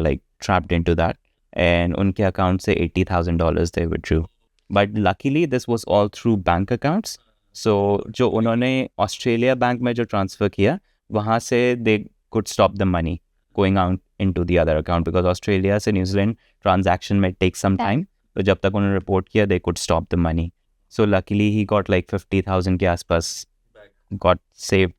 like trapped into that and उनके account से $80,000 they withdrew. But luckily this was all through bank accounts. So जो उन्होंने Australia bank में जो transfer किया वहाँ से they could stop the money going out into the other account because Australia से न्यूजीलैंड ट्रांजैक्शन में take some time. तो जब तक उन्होंने रिपोर्ट किया they could stop the money. So luckily he got like 50,000 के आसपास got saved,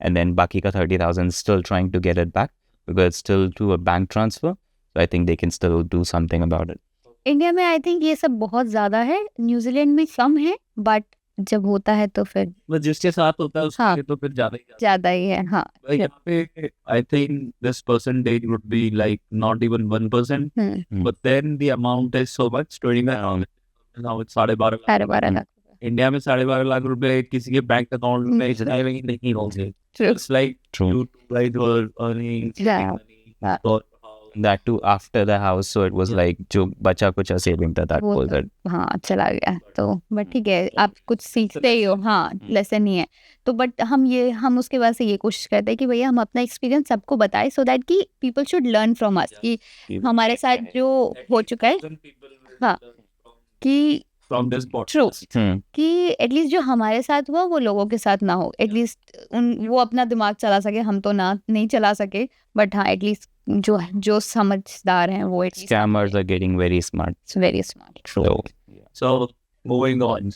and then बाकी का 30,000 still trying to get it back because it's still to a bank transfer. So I think they can still do something about it. India में I think ये सब बहुत ज़्यादा है, न्यूजीलैंड में कम है, बट जब होता है तो फिर मतलब जिसके साथ होता है उसके हाँ. लिए तो फिर ज्यादा ही ज़्यादा ही है. हाँ. यहाँ पे I think this percentage would be like not even 1%, but then the amount is so much 29. Now it's 12.5 साढ़े 12 लाख. इंडिया में 12.5 लाख रुपए किसी के बैंक अकाउंट में इतना ही नहीं होंगे. True. It's like True. you guys were earning Yeah. money for That too after the house, so it was like जो बचा कुछ सेविंग था that वो was तो- it. हाँ चला गया. तो बट ठीक है, आप कुछ सीखते ही हो. हाँ, लेसन ही है. तो बट हम उसके बाद से ये कोशिश करते हैं कि भैया हम अपना एक्सपीरियंस सबको बताएं सो दैट कि people should learn from us कि हमारे साथ जो हो चुका है हाँ. कि from this ट्रू Hmm. कि एटलीस्ट जो हमारे साथ हुआ वो लोगों के साथ ना हो. एटलीस्ट वो अपना दिमाग चला सके, हम तो ना नहीं चला सके, बट हाँ एटलीस्ट जो समझदार हैं वो at least Scammers are getting very smart. Very smart. So So moving on,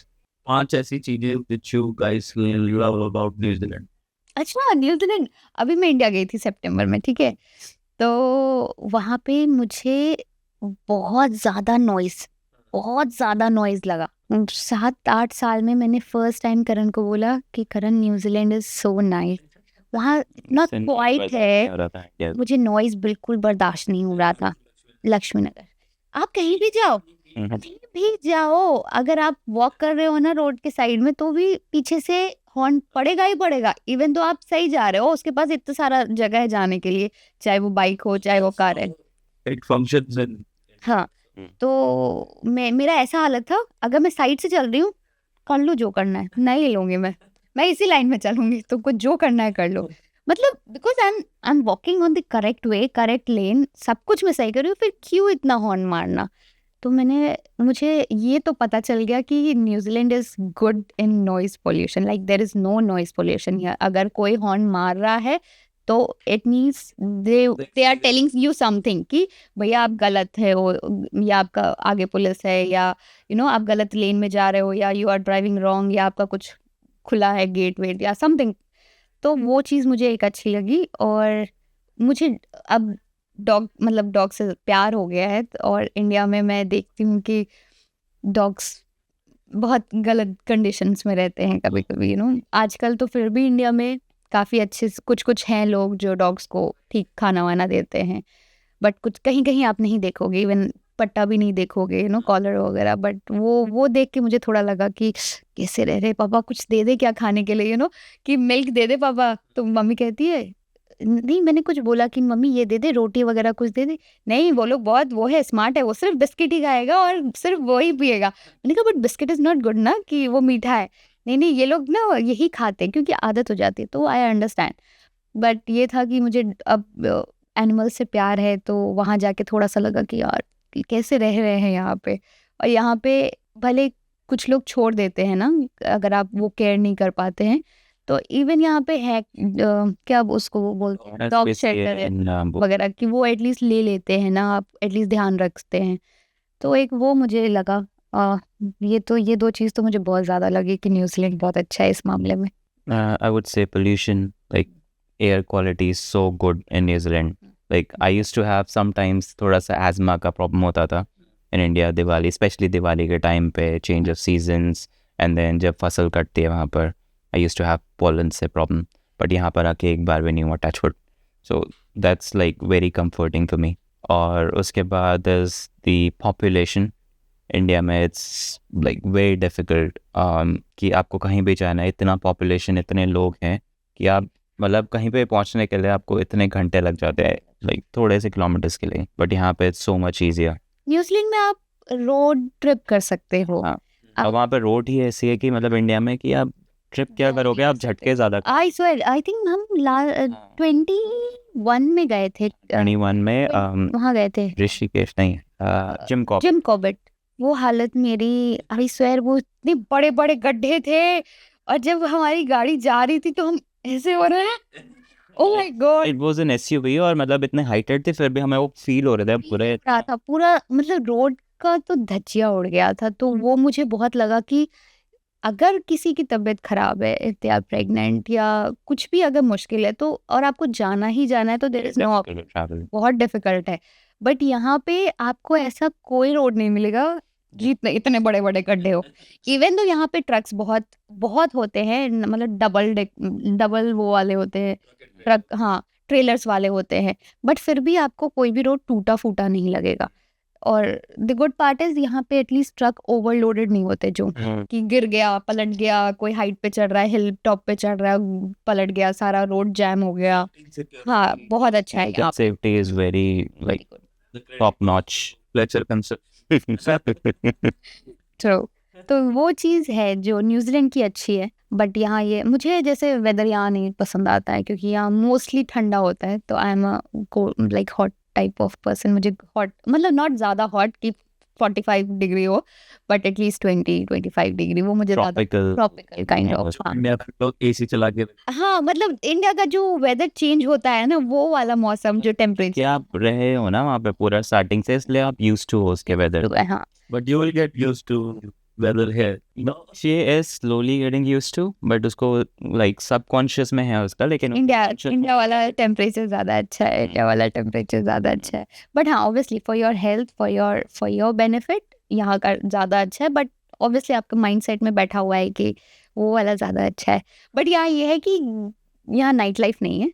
5 ऐसी चीजें which you guys love about New Zealand. अच्छा, न्यूजीलैंड. अभी मैं इंडिया गई थी सितंबर में, ठीक है. तो वहाँ पे मुझे बहुत ज़्यादा नॉइज़ लगा. 7-8 साल में मैंने फर्स्ट टाइम करण को बोला कि करण न्यूजीलैंड इज सो नाइस. वहाँ इतना क्वाइट है, मुझे नॉइज़ बिल्कुल बर्दाश्त नहीं हो रहा था. लक्ष्मी नगर, आप कहीं भी जाओ, अगर आप वॉक कर रहे हो ना रोड के साइड में तो भी पीछे से हॉर्न पड़ेगा ही पड़ेगा. इवन तो आप सही जा रहे हो, उसके पास इतना सारा जगह है जाने के लिए, चाहे वो बाइक हो चाहे वो कार है. It functions in हाँ. तो मेरा ऐसा हालत था, अगर मैं साइड से चल रही हूँ कर लो जो करना है, नहीं लूँगी मैं इसी लाइन में चलूँगी, तो कुछ जो करना है कर लो. मतलब because I am walking on the correct way, correct lane, सब कुछ मैं सही कर रही हूँ, फिर क्यों इतना हॉर्न मारना. तो मुझे ये तो पता चल गया कि New Zealand is good in noise pollution. Like there is no noise pollution. अगर कोई हॉर्न मार रहा है तो it means they are telling you something कि भैया आप गलत है हो, या आपका आगे पुलिस है, या आप गलत लेन में जा रहे हो, या यू आर ड्राइविंग रॉन्ग, या आपका कुछ खुला है गेट वेट या समथिंग. तो वो चीज़ मुझे एक अच्छी लगी. और मुझे अब डॉग से प्यार हो गया है. और इंडिया में मैं देखती हूँ कि डॉग्स बहुत गलत कंडीशंस में रहते हैं कभी कभी. आजकल तो फिर भी इंडिया में काफ़ी अच्छे कुछ हैं लोग जो डॉग्स को ठीक खाना वाना देते हैं, बट कुछ कहीं आप नहीं देखोगे, इवन पट्टा भी नहीं देखोगे, कॉलर वगैरह. बट वो देख के मुझे थोड़ा लगा कि कैसे रह रहे पापा, कुछ दे दे क्या खाने के लिए, कि मिल्क दे दे पापा. तो मम्मी कहती है नहीं, मैंने कुछ बोला कि मम्मी ये दे दे, रोटी वगैरह कुछ दे दे। नहीं, वो लोग बहुत वो है, स्मार्ट है, वो सिर्फ बिस्किट ही खाएगा और सिर्फ वो ही पिएगा। मैंने कहा but biscuit is not good ना, कि वो मीठा है। नहीं नहीं, ये लोग ना यही खाते हैं क्योंकि आदत हो जाती है, तो आई अंडरस्टैंड। बट ये था कि मुझे अब एनिमल से प्यार है, तो वहाँ जाके थोड़ा सा लगा कि यार कैसे रह रहे हैं यहाँ पे। और यहाँ पे भले कुछ लोग छोड़ देते हैं ना, अगर आप वो केयर नहीं कर पाते हैं, तो इवन यहाँ पे है क्या उसको वो बोलते हैं, डॉग शेल्टर वगैरह, कि वो एटलीस्ट ले लेते हैं ना, आप एटलीस्ट ध्यान रखते हैं। तो एक वो मुझे लगा, ये दो चीज़ तो मुझे बहुत ज़्यादा लगी कि न्यूजीलैंड बहुत अच्छा है इस मामले में। I would say pollution, like air quality is so good in New Zealand. Like I used to have sometimes थोड़ा सा asthma का problem होता था in India, Diwali, especially Diwali के time पे, change of seasons, and then जब फसल कटती है वहाँ पर I used to have pollen से problem. But यहाँ पर आके एक बार भी नहीं हुआ, touch wood. So that's like very comforting for me. और उसके बाद is the population. इंडिया में इट्स लाइक वेरी डिफ़िकल्ट कि आपको कहीं भी जाना है, इतना पॉपुलेशन, इतने लोग हैं कि आप मतलब कहीं पे पहुंचने के लिए आपको इतने घंटे लग जाते हैं, लाइक थोड़े से किलोमीटर्स के लिए। बट यहाँ पे it's so much easier. New Zealand में आप रोड ट्रिप कर सकते हो। हाँ, अब वहाँ पे रोड ही ऐसी है कि मतलब इंडिया में कि आप ट्रिप क्या करोगे, आप झटके ज़्यादा। आई स्वेयर, आई थिंक हम 21 में गए थे, 21 में वहाँ गए थे ऋषिकेश, नहीं जिम कॉर्बेट। वो हालत मेरी, आई स्वेयर, वो इतने बड़े बड़े गड्ढे थे, और जब हमारी गाड़ी जा रही थी तो हम ऐसे हो रहे हैं, oh my God. It was an SUV और मतलब इतने हाइटेड थे, फिर भी हमें वो फील हो रहा था पूरे रहा था पूरा, मतलब रोड का तो धज्जिया उड़ गया था। तो वो मुझे बहुत लगा कि अगर किसी की तबीयत खराब है, इफ दे आर प्रेग्नेंट या कुछ भी अगर मुश्किल है, तो और आपको जाना ही जाना है, तो देयर इज नो, ट्रैवल बहुत डिफिकल्ट है। बट यहाँ पे आपको ऐसा कोई रोड नहीं मिलेगा जितने इतने बड़े बड़े गड्ढे हो। इवन तो यहाँ पे ट्रक्स बहुत बहुत होते हैं, मतलब डबल वो वाले होते हैं ट्रक, हाँ, ट्रेलर्स वाले होते हैं, बट फिर भी आपको कोई भी रोड टूटा फूटा नहीं लगेगा। और द गुड पार्ट इज यहाँ पे एटलीस्ट ट्रक ओवरलोडेड नहीं होते, जो कि गिर गया, पलट गया, कोई हाइट पे चढ़ रहा है, हिल टॉप पे चढ़ रहा है, पलट गया, सारा रोड जैम हो गया। हाँ, बहुत अच्छा है यहाँ पे। Safety is very like top notch. Fletcher concept. तो वो चीज़ है जो न्यूजीलैंड की अच्छी है। बट यहाँ ये मुझे जैसे वेदर यहाँ नहीं पसंद आता है, क्योंकि यहाँ मोस्टली ठंडा होता है, तो I am like hot type of person. मुझे हॉट मतलब नॉट ज़्यादा हॉट कि 45 डिग्री हो, बट एटलीस्ट 20-25 डिग्री, वो मुझे ज़्यादा ट्रॉपिकल काइंड ऑफ। इंडिया में लोग एसी चला के, हाँ, मतलब इंडिया का जो वेदर चेंज होता है ना, वो वाला मौसम, जो टेम्परेचर, कि आप रहे हो ना वहाँ पे पूरा स्टार्टिंग से, इसलिए आप यूज्ड टू हो उसके वेदर। हाँ, but you will get used to weather here. No, she is slowly getting used to, but उसको like subconscious में है उसका, लेकिन इंडिया वाला टेम्परेचर ज़्यादा अच्छा है, इंडिया वाला टेम्परेचर ज़्यादा अच्छा है। बट हाँ, obviously for your health, for your benefit यहाँ का ज़्यादा अच्छा है। बट ऑब्वियसली आपके माइंडसेट में बैठा हुआ है कि वो वाला ज़्यादा अच्छा है। बट यहाँ ये है कि यहाँ नाइट लाइफ नहीं है,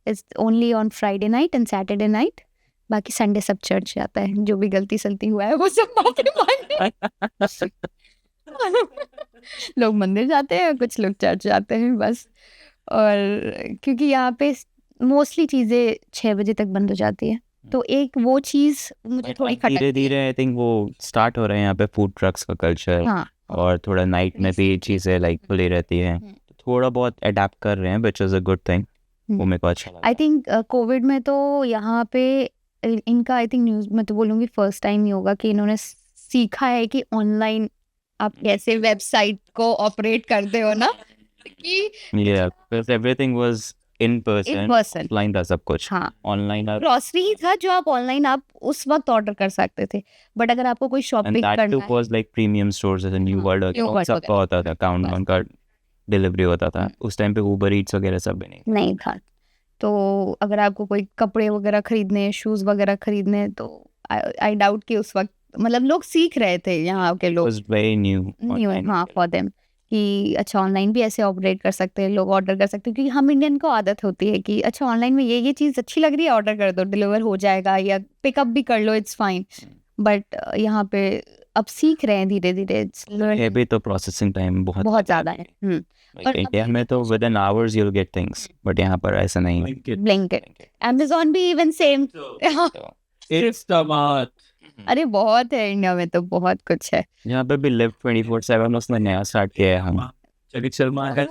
it's only on Friday night and Saturday night. बाकी संडे सब चर्च जाता है, जो भी गलती सलती हुआ है वो सब माफी मांगने लोग मंदिर जाते हैं, कुछ लोग चर्च जाते हैं बस। और क्योंकि यहाँ पे मोस्टली चीज़ें 6 बजे तक बंद हो जाती है, तो एक वो चीज़ मुझे थोड़ी खटकती है। धीरे धीरे आई थिंक वो स्टार्ट हो रहे हैं यहाँ पे फूड ट्रक्स का कल्चर। हाँ, और थोड़ा नाइट में भी चीज़ें लाइक खुली रहती हैं, तो थोड़ा बहुत अडेप्ट कर रहे हैं, which is a good thing. वो मेरे को अच्छा लगा। आई थिंक कोविड में तो यहाँ पे इनका, आई थिंक न्यूज़ में तो बोलूँगी फर्स्ट टाइम ही होगा कि इन्होंने सीखा है कि ऑनलाइन आप कैसे वेबसाइट को ऑपरेट करते हो ना, कि because everything was in person, offline था सब कुछ। हाँ, ऑनलाइन ग्रोसरी ही था जो आप ऑनलाइन आप उस वक्त ऑर्डर कर सकते थे। बट अगर आपको कोई शॉपिंग करना है, वाज लाइक प्रीमियम स्टोर्स जैसे न्यू वर्ल्ड, सबका होता था, काउंटडाउन का डिलीवरी होता था। उस टाइम पे उबर ईट्स वगैरह सब भी नहीं था। तो अगर आपको कोई कपड़े वगैरह खरीदने, शूज़ वगैरह खरीदने, तो आई डाउट कि उस वक्त मतलब लोग सीख रहे थे, यहाँ के लोग, वाज वेरी न्यू हाँ, फॉर देम, कि अच्छा ऑनलाइन भी ऐसे ऑपरेट कर सकते हैं, लोग ऑर्डर कर सकते हैं। क्योंकि हम इंडियन को आदत होती है कि अच्छा ऑनलाइन में ये चीज़ अच्छी लग रही है, ऑर्डर कर दो, डिलीवर हो जाएगा, या पिकअप भी कर लो, इट्स फाइन। बट यहाँ पे अब सीख रहे हैं धीरे धीरे. ये भी तो प्रोसेसिंग टाइम बहुत बहुत ज़्यादा है. और इंडिया में तो with in hours you'll get things, but यहाँ पर ऐसा नहीं है. ब्लिंकिट, Amazon भी even same. It's the math. अरे बहुत है इंडिया में, तो बहुत कुछ है. यहाँ पे भी लिव 24/7 उसने नया स्टार्ट किया है. हम Charit Sharma has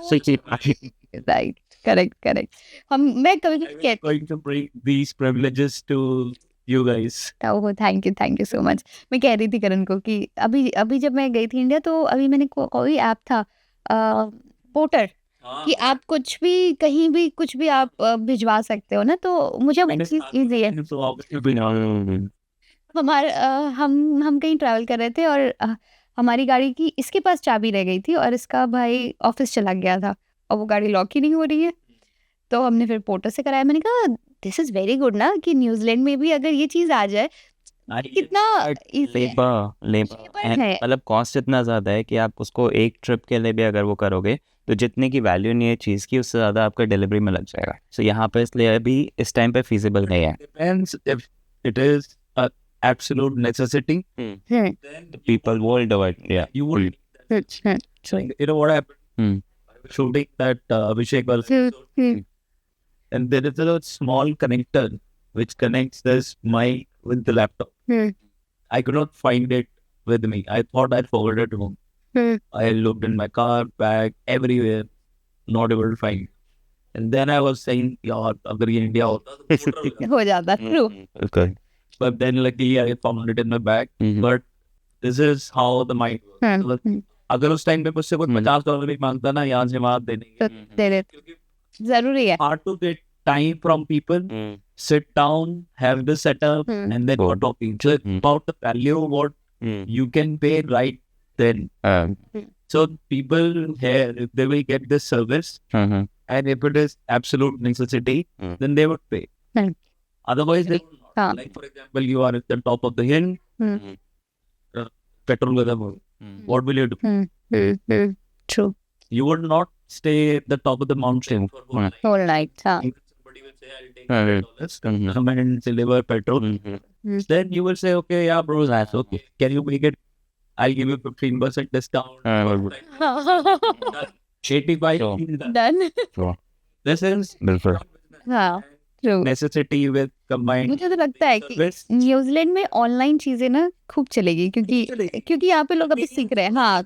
right, correct. मैं कभी कहती going to bring these privileges to you guys. Oh thank you so much. मैं कह रही थी करण को कि अभी जब मैं गई थी इंडिया, तो अभी मैंने कोई ऐप था पोर्टर, कि आप कुछ भी कहीं भी कुछ भी आप भिजवा सकते हो ना. तो मुझे वो चीज़ ईजी है. So obviously we know. हम कहीं ट्रैवल कर रहे थे और हमारी गाड़ी की इसके पास चाबी रह गई थी और इसका भाई ऑफिस चला गया था और वो गाड़ी लॉक ही नहीं हो रही है. तो हमने फिर पोर्टर से कराया. मैंने कहा दिस इज वेरी गुड ना कि न्यूजीलैंड में भी अगर ये चीज़ आ जाए, कितना easy है. लेबर है. मतलब कॉस्ट इतना ज़्यादा है कि आप उसको एक ट्रिप के लिए भी अगर वो करोगे तो जितने की वैल्यू नहीं है चीज़ की, उससे ज़्यादा आपका डिलीवरी में लग जाएगा. सो यहाँ पे इसलिए अभी इस टाइम पे feasible नहीं है. Depends if it is a absolute necessity. Then People will do it. Yeah. you would. So, you know what happened? I was shooting that Abhishek was, and there is a small connector which connects this mic with the laptop. I could not find it with me. I thought I forgot it home. I looked in my car, bag, everywhere, not able to find it. And then I was saying, यार अगर ये India होता तो photo होगा." हो जाता. True. Okay. But then luckily I found it in my bag. But this is how the mind works. मतलब अगर उस टाइम पे मुझसे कोई $50 भी मांगता ना, यहाँ से वहाँ दे तो देंगे. दे देते. क्योंकि जरूरी है. hard to get time from people, sit down, have the setup, and then go talking. So it's about the value of what you can pay right then. So people here, if they will get this service, and if it is absolute necessity, then they would pay. Otherwise, they would not. Like for example, you are at the top of the hill, petrol with a moon. What will you do? True. You would not stay at the top of the mountain for whole night. Whole night. हाँ. Somebody will say, I'll take $100, come and deliver petrol. Then you will say, okay, yeah, bro, that's okay. Can you make it? I'll give you 15% discount. 85. Done. This is हाँ. True. necessity with combined. मुझे तो लगता है कि service. New Zealand में online चीजें ना खूब चलेगी, क्योंकि यहाँ पे लोग अभी सीख रहे हैं. हाँ.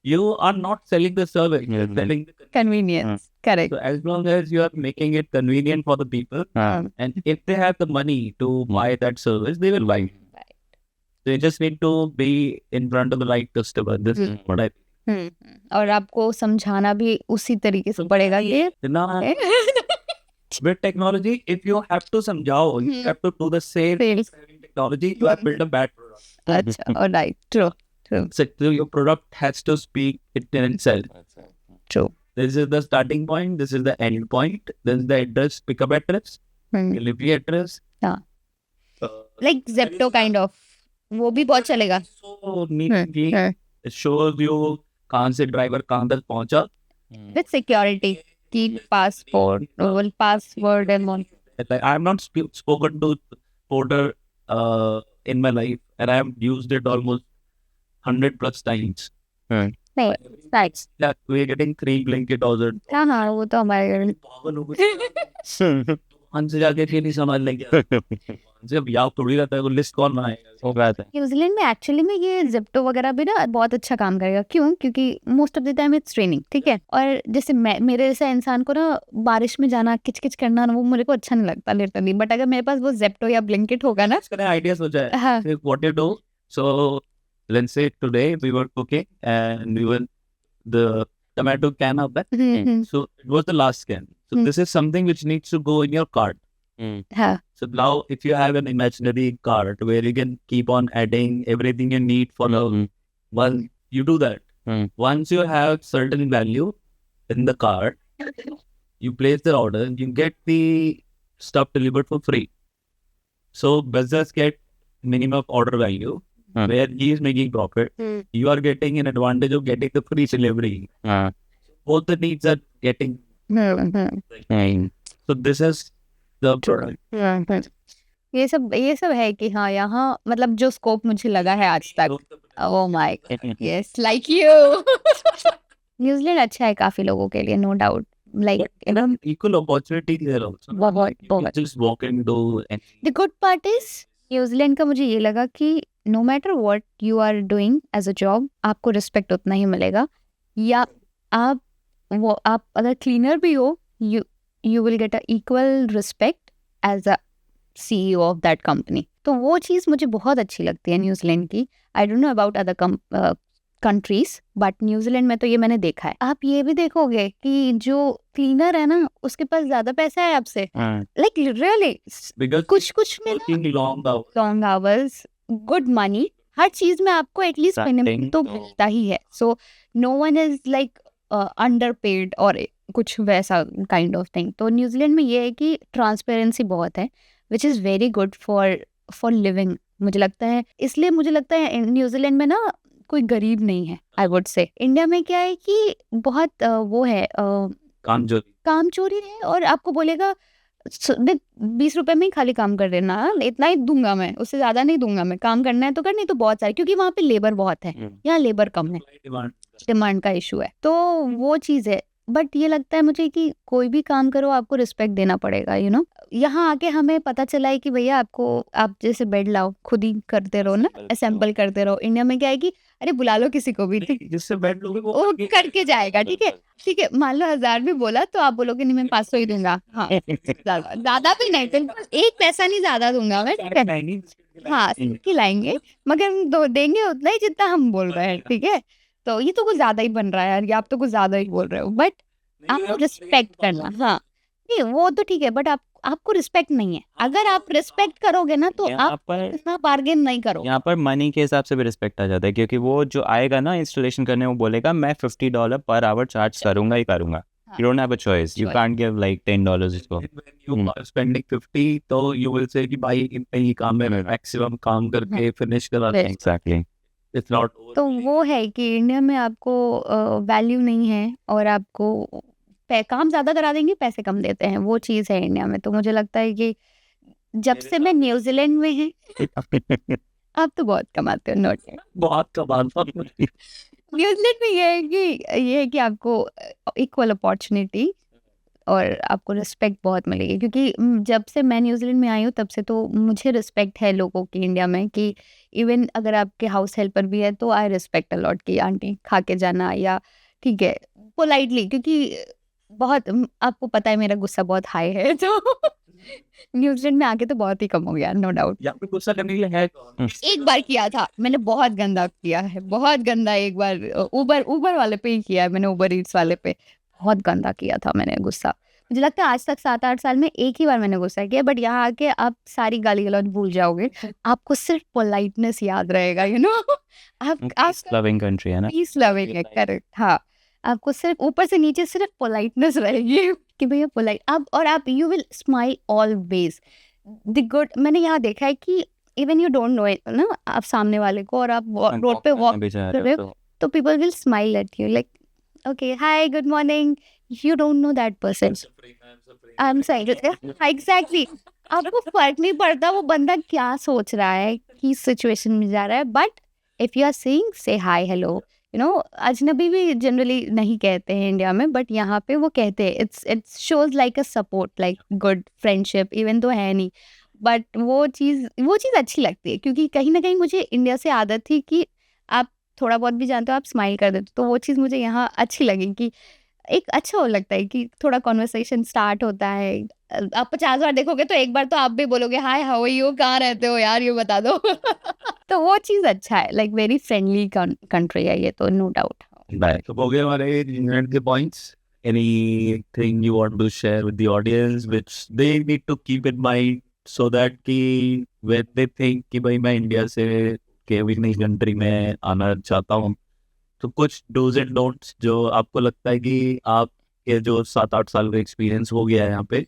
You are not selling the service, you're selling the Convenience. Correct. So as long as you are making it convenient for the people, and if they have the money to buy that service, they will buy it. They just need to be in front of the right customer. This is what I think. और आपको समझाना भी उसी तरीके से पड़ेगा ये. Now, with technology, if you have to samjhao, you have to do the same Sales. technology, you have built a bad product. अच्छा. All right. True. So your product has to speak it in itself. True. This is the starting point. This is the end point. This is the address, pickup address, delivery address. हाँ. Like Zepto kind of. वो भी बहुत चलेगा. So neatly, it shows you कहाँ से driver कहाँ तक पहुँचा. With security. Keep passport, password and all. Like, I have not spoken to Porter in my life, and I have used it almost 100+ times. Nice. Yeah, we are getting 3 Blinkit orders. हाँ हाँ, वो तो हमारे घर में. पागल हो गए. हमसे जाके फिर नहीं समझ लेंगे. जब याद थोड़ी रहता है, वो लिस्ट कौन बनाएगा? वो बात है. न्यूजीलैंड में एक्चुअली में ये जिप्टो वगैरह भी ना बहुत अच्छा काम करेगा. क्यों? क्योंकि most of the time it's training. ठीक है. और जैसे मेरे जैसा इंसान को ना बारिश में जाना, किचकिच करना, वो मेरे को अच्छा नहीं लगता लिटरली. बट अगर मेरे पास वो जिप्टो या ब्लिंकिट होगा ना, इसका आइडिया सोचा है. हाँ. What you do? So let's say today we were cooking and we were the tomato can of that. So it was the last can. So this is something which needs to go in your cart. हाँ. So now if you have an imaginary cart where you can keep on adding everything you need for one, you do that. Once you have certain value in the cart, you place the order, you get the stuff delivered for free. So business get minimum order value where he is making profit. You are getting an advantage of getting the free delivery. Both the needs are getting. So this is the product. ये सब है कि हाँ यहाँ मतलब जो scope मुझे लगा है आज तक, oh my yes like you New Zealand अच्छा है काफी लोगों के लिए, no doubt, like you know equal opportunity there also. बहुत You बहुत। can just walk into and the good part is New Zealand का मुझे ये लगा कि no matter what you are doing as a job, आपको रिस्पेक्ट उतना ही मिलेगा। या आप अगर क्लीनर भी हो, you will get a equal respect as a CEO of that company. तो वो चीज़ मुझे बहुत अच्छी लगती है न्यूजीलैंड की। I don't know about other countries, but New Zealand में तो ये मैंने देखा है। आप ये भी देखोगे कि जो क्लीनर है ना उसके पास ज्यादा पैसा है आपसे, लाइक लिटरली because कुछ में working long hours. Long hours, good money, हर चीज में आपको एटलीस्ट मिनिमम Something तो तो- मिलता ही है। So no one is like underpaid और कुछ वैसा काइंड ऑफ थिंग। तो न्यूजीलैंड में ये है कि ट्रांसपेरेंसी बहुत है, which is very good for living मुझे लगता है। इसलिए मुझे लगता है न्यूजीलैंड में ना कोई गरीब नहीं है, आई वुड से। इंडिया में क्या है कि बहुत वो है काम चोरी है, और आपको बोलेगा 20 रुपए में ही खाली काम कर देना, इतना ही दूंगा मैं, उससे ज्यादा नहीं दूंगा मैं, काम करना है तो कर, नहीं तो बहुत सारे, क्योंकि वहाँ पे लेबर बहुत है, यहाँ लेबर कम है, Demand. डिमांड का इशू है। तो वो चीज़ है। बट ये लगता है मुझे कि कोई भी काम करो आपको रिस्पेक्ट देना पड़ेगा, यू नो। यहाँ आके हमें पता चला है कि भैया आपको, आप जैसे बेड लाओ खुद ही करते रहो ना, असेंबल करते रहो। इंडिया में क्या है कि अरे बुला लो किसी को भी, ठीक, जिससे बैठ लोगे वो वो करके जाएगा, ठीक है ठीक है। मान लो 1000 भी बोला तो आप बोलोगे नहीं मैं 500 ही दूंगा, हाँ ज्यादा भी नहीं, बिल्कुल एक पैसा नहीं ज्यादा दूंगा मैं, ठीक है हाँ खिलाएंगे, मगर देंगे उतना ही जितना हम बोल रहे हैं, ठीक है। तो ये तो कुछ ज्यादा ही बन रहा है यार, ये आप तो कुछ ज्यादा ही बोल रहे हो। बट आपको रिस्पेक्ट करना, हाँ नहीं वो तो ठीक है, बट आपको रिस्पेक्ट नहीं है। अगर आप रिस्पेक्ट करोगे ना तो यहाँ आप पर इतना बार्गेन नहीं करो। यहाँ पर मनी के हिसाब से भी रिस्पेक्ट आ जाता है, क्योंकि वो जो आएगा ना इंस्टॉलेशन करने, वो बोलेगा मैं $50 पर आवर चार्ज करूंगा ही करूंगा। You don't have a choice. You can't give like $10 इसको। when you are spending 50 तो you will say कि भाई इतने ही काम है, मैक्सिमम काम करके फिनिश करा दें। Exactly. It's not तो वो है कि इंडिया में आपको वैल्यू नहीं है, और आपको काम ज्यादा करा देंगे, पैसे कम देते हैं, वो चीज है इंडिया में। तो मुझे लगता है कि जब से मैं न्यूजीलैंड में है, आप तो बहुत कमाते हो, नोट बहुत कमाल था। न्यूजीलैंड में ये है कि आपको इक्वल अपॉर्चुनिटी और आपको रिस्पेक्ट बहुत मिलेगी। क्योंकि जब से मैं न्यूजीलैंड में आई हूँ तब से तो मुझे रिस्पेक्ट है लोगों की इंडिया में, कि इवन अगर आपके हाउस हेल्पर भी है तो आई रिस्पेक्ट अलॉट की आंटी खा के जाना, या ठीक है पोलाइटली, क्योंकि बहुत आपको पता है मेरा गुस्सा बहुत हाई है, तो न्यूजीलैंड में आके तो बहुत ही कम हो गया, नो डाउट। यहाँ पे गुस्सा करने के लिए है एक बार किया था मैंने, बहुत गंदा किया है, बहुत गंदा। एक बार उबर वाले पे ही किया है मैंने, उबर ईट्स वाले पे बहुत गंदा किया था मैंने गुस्सा। मुझे लगता है आज तक 7-8 साल में एक ही बार मैंने गुस्सा किया। बट यहाँ आके आप सारी गाली गलौज भूल जाओगे, आपको सिर्फ पोलाइटनेस याद रहेगा, यू नो। आप लविंग कंट्री है ना। पीस लविंग है, करेक्ट, हाँ। आपको सिर्फ ऊपर से नीचे सिर्फ पोलाइटनेस रहेगी कि भैया पोलाइट आप, और आप you will smile always the good. मैंने यहाँ देखा है कि even you don't know it ना, आप सामने वाले को, और आप रोड पे वॉक कर रहे हो तो people will smile at you like okay hi good morning, you don't know that person, I am sorry, exactly. आपको फर्क नहीं पड़ता वो बंदा क्या सोच रहा है, किस सिचुएशन में जा रहा है। But if you are saying say hi hello, you know, अजनबी भी जनरली नहीं कहते हैं इंडिया में, बट यहाँ पे वो कहते हैं। It's shows like a support, like good friendship, even तो है नहीं, बट वो चीज़ अच्छी लगती है। क्योंकि कहीं ना कहीं मुझे इंडिया से आदत थी कि आप थोड़ा बहुत भी जानते हो आप स्माइल कर देते, तो वो चीज़ मुझे यहाँ अच्छी लगी कि एक अच्छा हो लगता है कि थोड़ा कॉन्वर्सेशन स्टार्ट होता है। आप 50 बार देखोगे तो एक बार तो आप भी बोलोगे हाय हाउ आर यू, कहाँ रहते हो यार, ये बता दो। तो वो चीज़ अच्छा है, लाइक वेरी फ्रेंडली कंट्री है ये, तो नो डाउट। तो हो गए हमारे न्यूजीलैंड के points. Anything you want to share with the audience which they need to keep in mind so that कि when they think कि भाई मैं इंडिया से केवी नई कंट्री में आना चाहता हूँ, तो कुछ डूज एंड डोंट्स जो आपको लगता है कि आपके जो 7-8 साल का एक्सपीरियंस हो गया है यहाँ पे,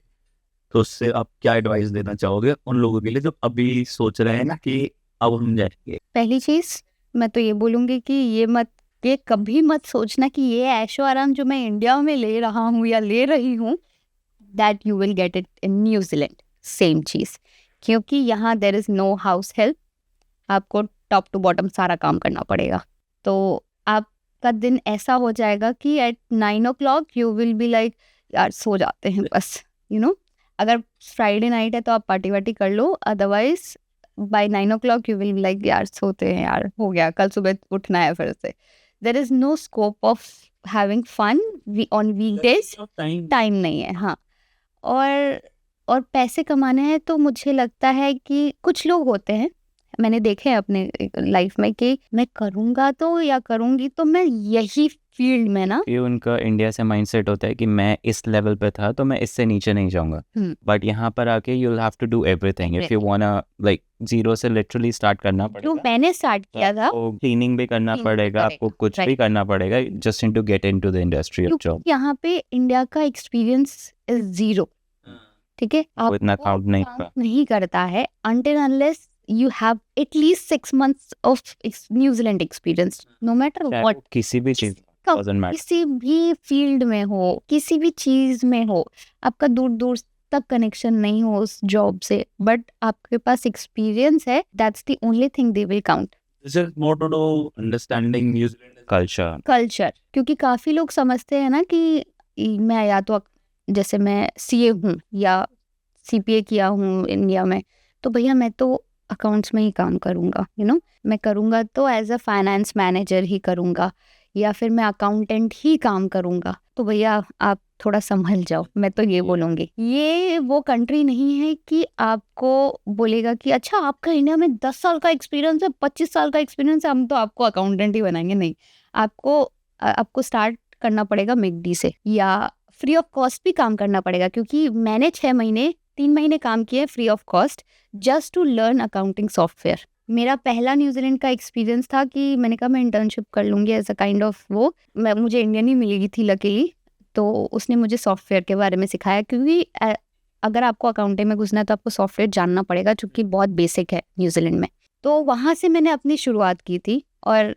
तो उससे आप क्या एडवाइस देना चाहोगे उन लोगों के लिए जो अभी सोच रहे हैं ना कि अब हम जाएंगे? पहली चीज़ मैं तो ये बोलूँगी कि ये कभी मत सोचना कि ये ऐशो आराम जो मैं इंडिया में ले रहा हूँ या ले रही हूँ, that you will get it in New Zealand. Same चीज़ क्योंकि यहाँ there is no house help, आपको टॉप टू बॉटम सारा काम करना पड़ेगा। तो आपका दिन ऐसा हो जाएगा कि at 9 o'clock you will be like यार सो जाते हैं बस, अगर फ्राइडे नाइट है तो आप पार्टी वार्टी कर लो, otherwise by 9 o'clock you will be like यार सोते हैं यार, हो गया कल सुबह उठना है फिर से। There is no scope of having fun on weekdays, time नहीं है। हाँ, और पैसे कमाने हैं तो मुझे लगता है कि कुछ लोग होते हैं, मैंने देखे हैं अपने लाइफ में, कि मैं करूँगा तो या करूँगी तो मैं यही फील्ड में ना। ये उनका इंडिया से माइंडसेट होता है कि मैं इस लेवल पे था तो मैं इससे नीचे नहीं जाऊंगा, बट यहाँ पर आके you will have to do everything if you wanna, like zero से लिटरली स्टार्ट करना जो पड़ेगा। मैंने स्टार्ट किया था, तो क्लीनिंग भी करना Cleaning पड़ेगा, करेगा, आपको कुछ भी right. करना पड़ेगा just in to get into the industry of क्योंकि जॉब। यहाँ पे इंडिया का एक्सपीरियंस इज जीरो, ठीक है, वो इतना आपको काउंट नहीं count होगा। नहीं करता है until unless you have at least 6 months of New Zealand experience, no matter चाहे what, वो किसी भी चीज कब- doesn't matter। किसी भी फील्ड में हो, किसी भी चीज में हो, आपका दूर दूर तक कनेक्शन नहीं हो उस जॉब से, बट आपके पास एक्सपीरियंस है, that's the only thing they will count. This is more to do understanding New Zealand culture culture, क्योंकि काफी लोग समझते हैं ना कि मैं या तो जैसे मैं सीए हूँ या सीपीए किया हूँ इंडिया में, तो भैया मैं तो अकाउंट्स में ही काम करूँगा, मैं करूँगा तो एज अ फाइनेंस मैनेजर ही करूँगा, या फिर मैं अकाउंटेंट ही काम करूँगा। तो भैया आप थोड़ा संभल जाओ, मैं तो ये बोलूँगी। ये वो कंट्री नहीं है कि आपको बोलेगा कि अच्छा आपका इंडिया में 10 साल का एक्सपीरियंस है, 25 साल का एक्सपीरियंस है, हम तो आपको अकाउंटेंट ही बनाएंगे। नहीं, आपको स्टार्ट करना पड़ेगा मिकडी से, या फ्री ऑफ कॉस्ट भी काम करना पड़ेगा, क्योंकि मैंने 3 महीने काम किए free of cost just to learn accounting software. मेरा पहला न्यूजीलैंड का एक्सपीरियंस था कि मैंने कहा मैं इंटर्नशिप कर लूँगी एज अ काइंड ऑफ मुझे इंडियन ही मिली थी लकीली, तो उसने मुझे सॉफ्टवेयर के बारे में सिखाया, क्योंकि अगर आपको अकाउंटिंग में घुसना है तो आपको सॉफ्टवेयर जानना पड़ेगा, चूँकि बहुत बेसिक है न्यूजीलैंड में। तो वहाँ से मैंने अपनी शुरुआत की थी, और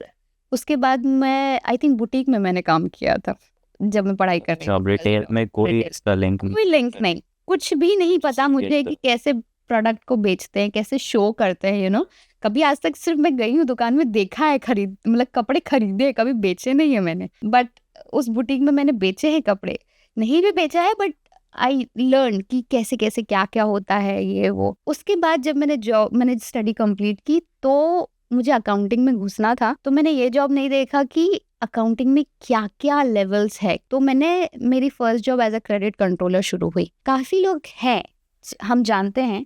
उसके बाद मैं आई थिंक बुटीक में मैंने काम किया था जब मैं पढ़ाई कर रही जॉब रिटेल में कोई इसका लिंक कोई लिंक नहीं, कुछ भी नहीं पता मुझे कि कैसे प्रोडक्ट को बेचते हैं, कैसे शो करते हैं, कभी आज तक सिर्फ मैं गई हूँ दुकान में, देखा है, मतलब कपड़े खरीदे, कभी बेचे नहीं है मैंने, बट उस बुटीक में मैंने बेचे हैं कपड़े, नहीं भी बेचा है, बट आई लर्न कि कैसे कैसे क्या क्या होता है ये वो। उसके बाद जब मैंने स्टडी कंप्लीट की तो मुझे अकाउंटिंग में घुसना था, तो मैंने ये जॉब नहीं देखा कि अकाउंटिंग में क्या क्या लेवल्स है, तो मेरी first job as a credit controller शुरू हुई। काफी लोग हैं, हम जानते हैं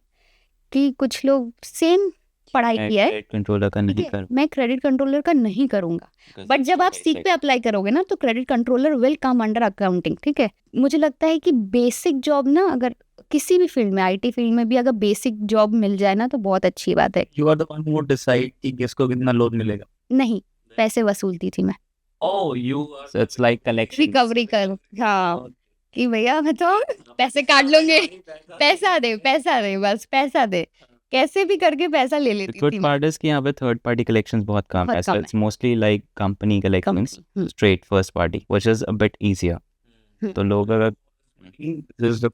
कि कुछ लोग सेम पढ़ाई किया है, कंट्रोलर का नहीं कर, मैं क्रेडिट कंट्रोलर का नहीं करूंगा, बट जब आप सीख पे अप्लाई करोगे ना तो credit controller will come under accounting, ठीक है। मुझे लगता है कि बेसिक जॉब ना, अगर किसी भी फील्ड में, आईटी फील्ड में भी अगर बेसिक जॉब मिल जाए ना तो बहुत अच्छी बात है। You are the one who would decide कि किसको कितना लोन मिलेगा। नहीं, पैसे वसूलती थी मैं, Oh, you are so it's like collection। Recovery कर, हाँ, कि भैया मैं तो पैसे काट लूंगे, पैसा दे बस पैसा दे, कैसे भी करके पैसा ले लेती गुड थी। पार्ट इज कि यहाँ पे थर्ड पार्टी कलेक्शंस बहुत कम है, बहुत so come it's mostly like company collections, straight first party, which is a bit easier। तो लोग अगर This is the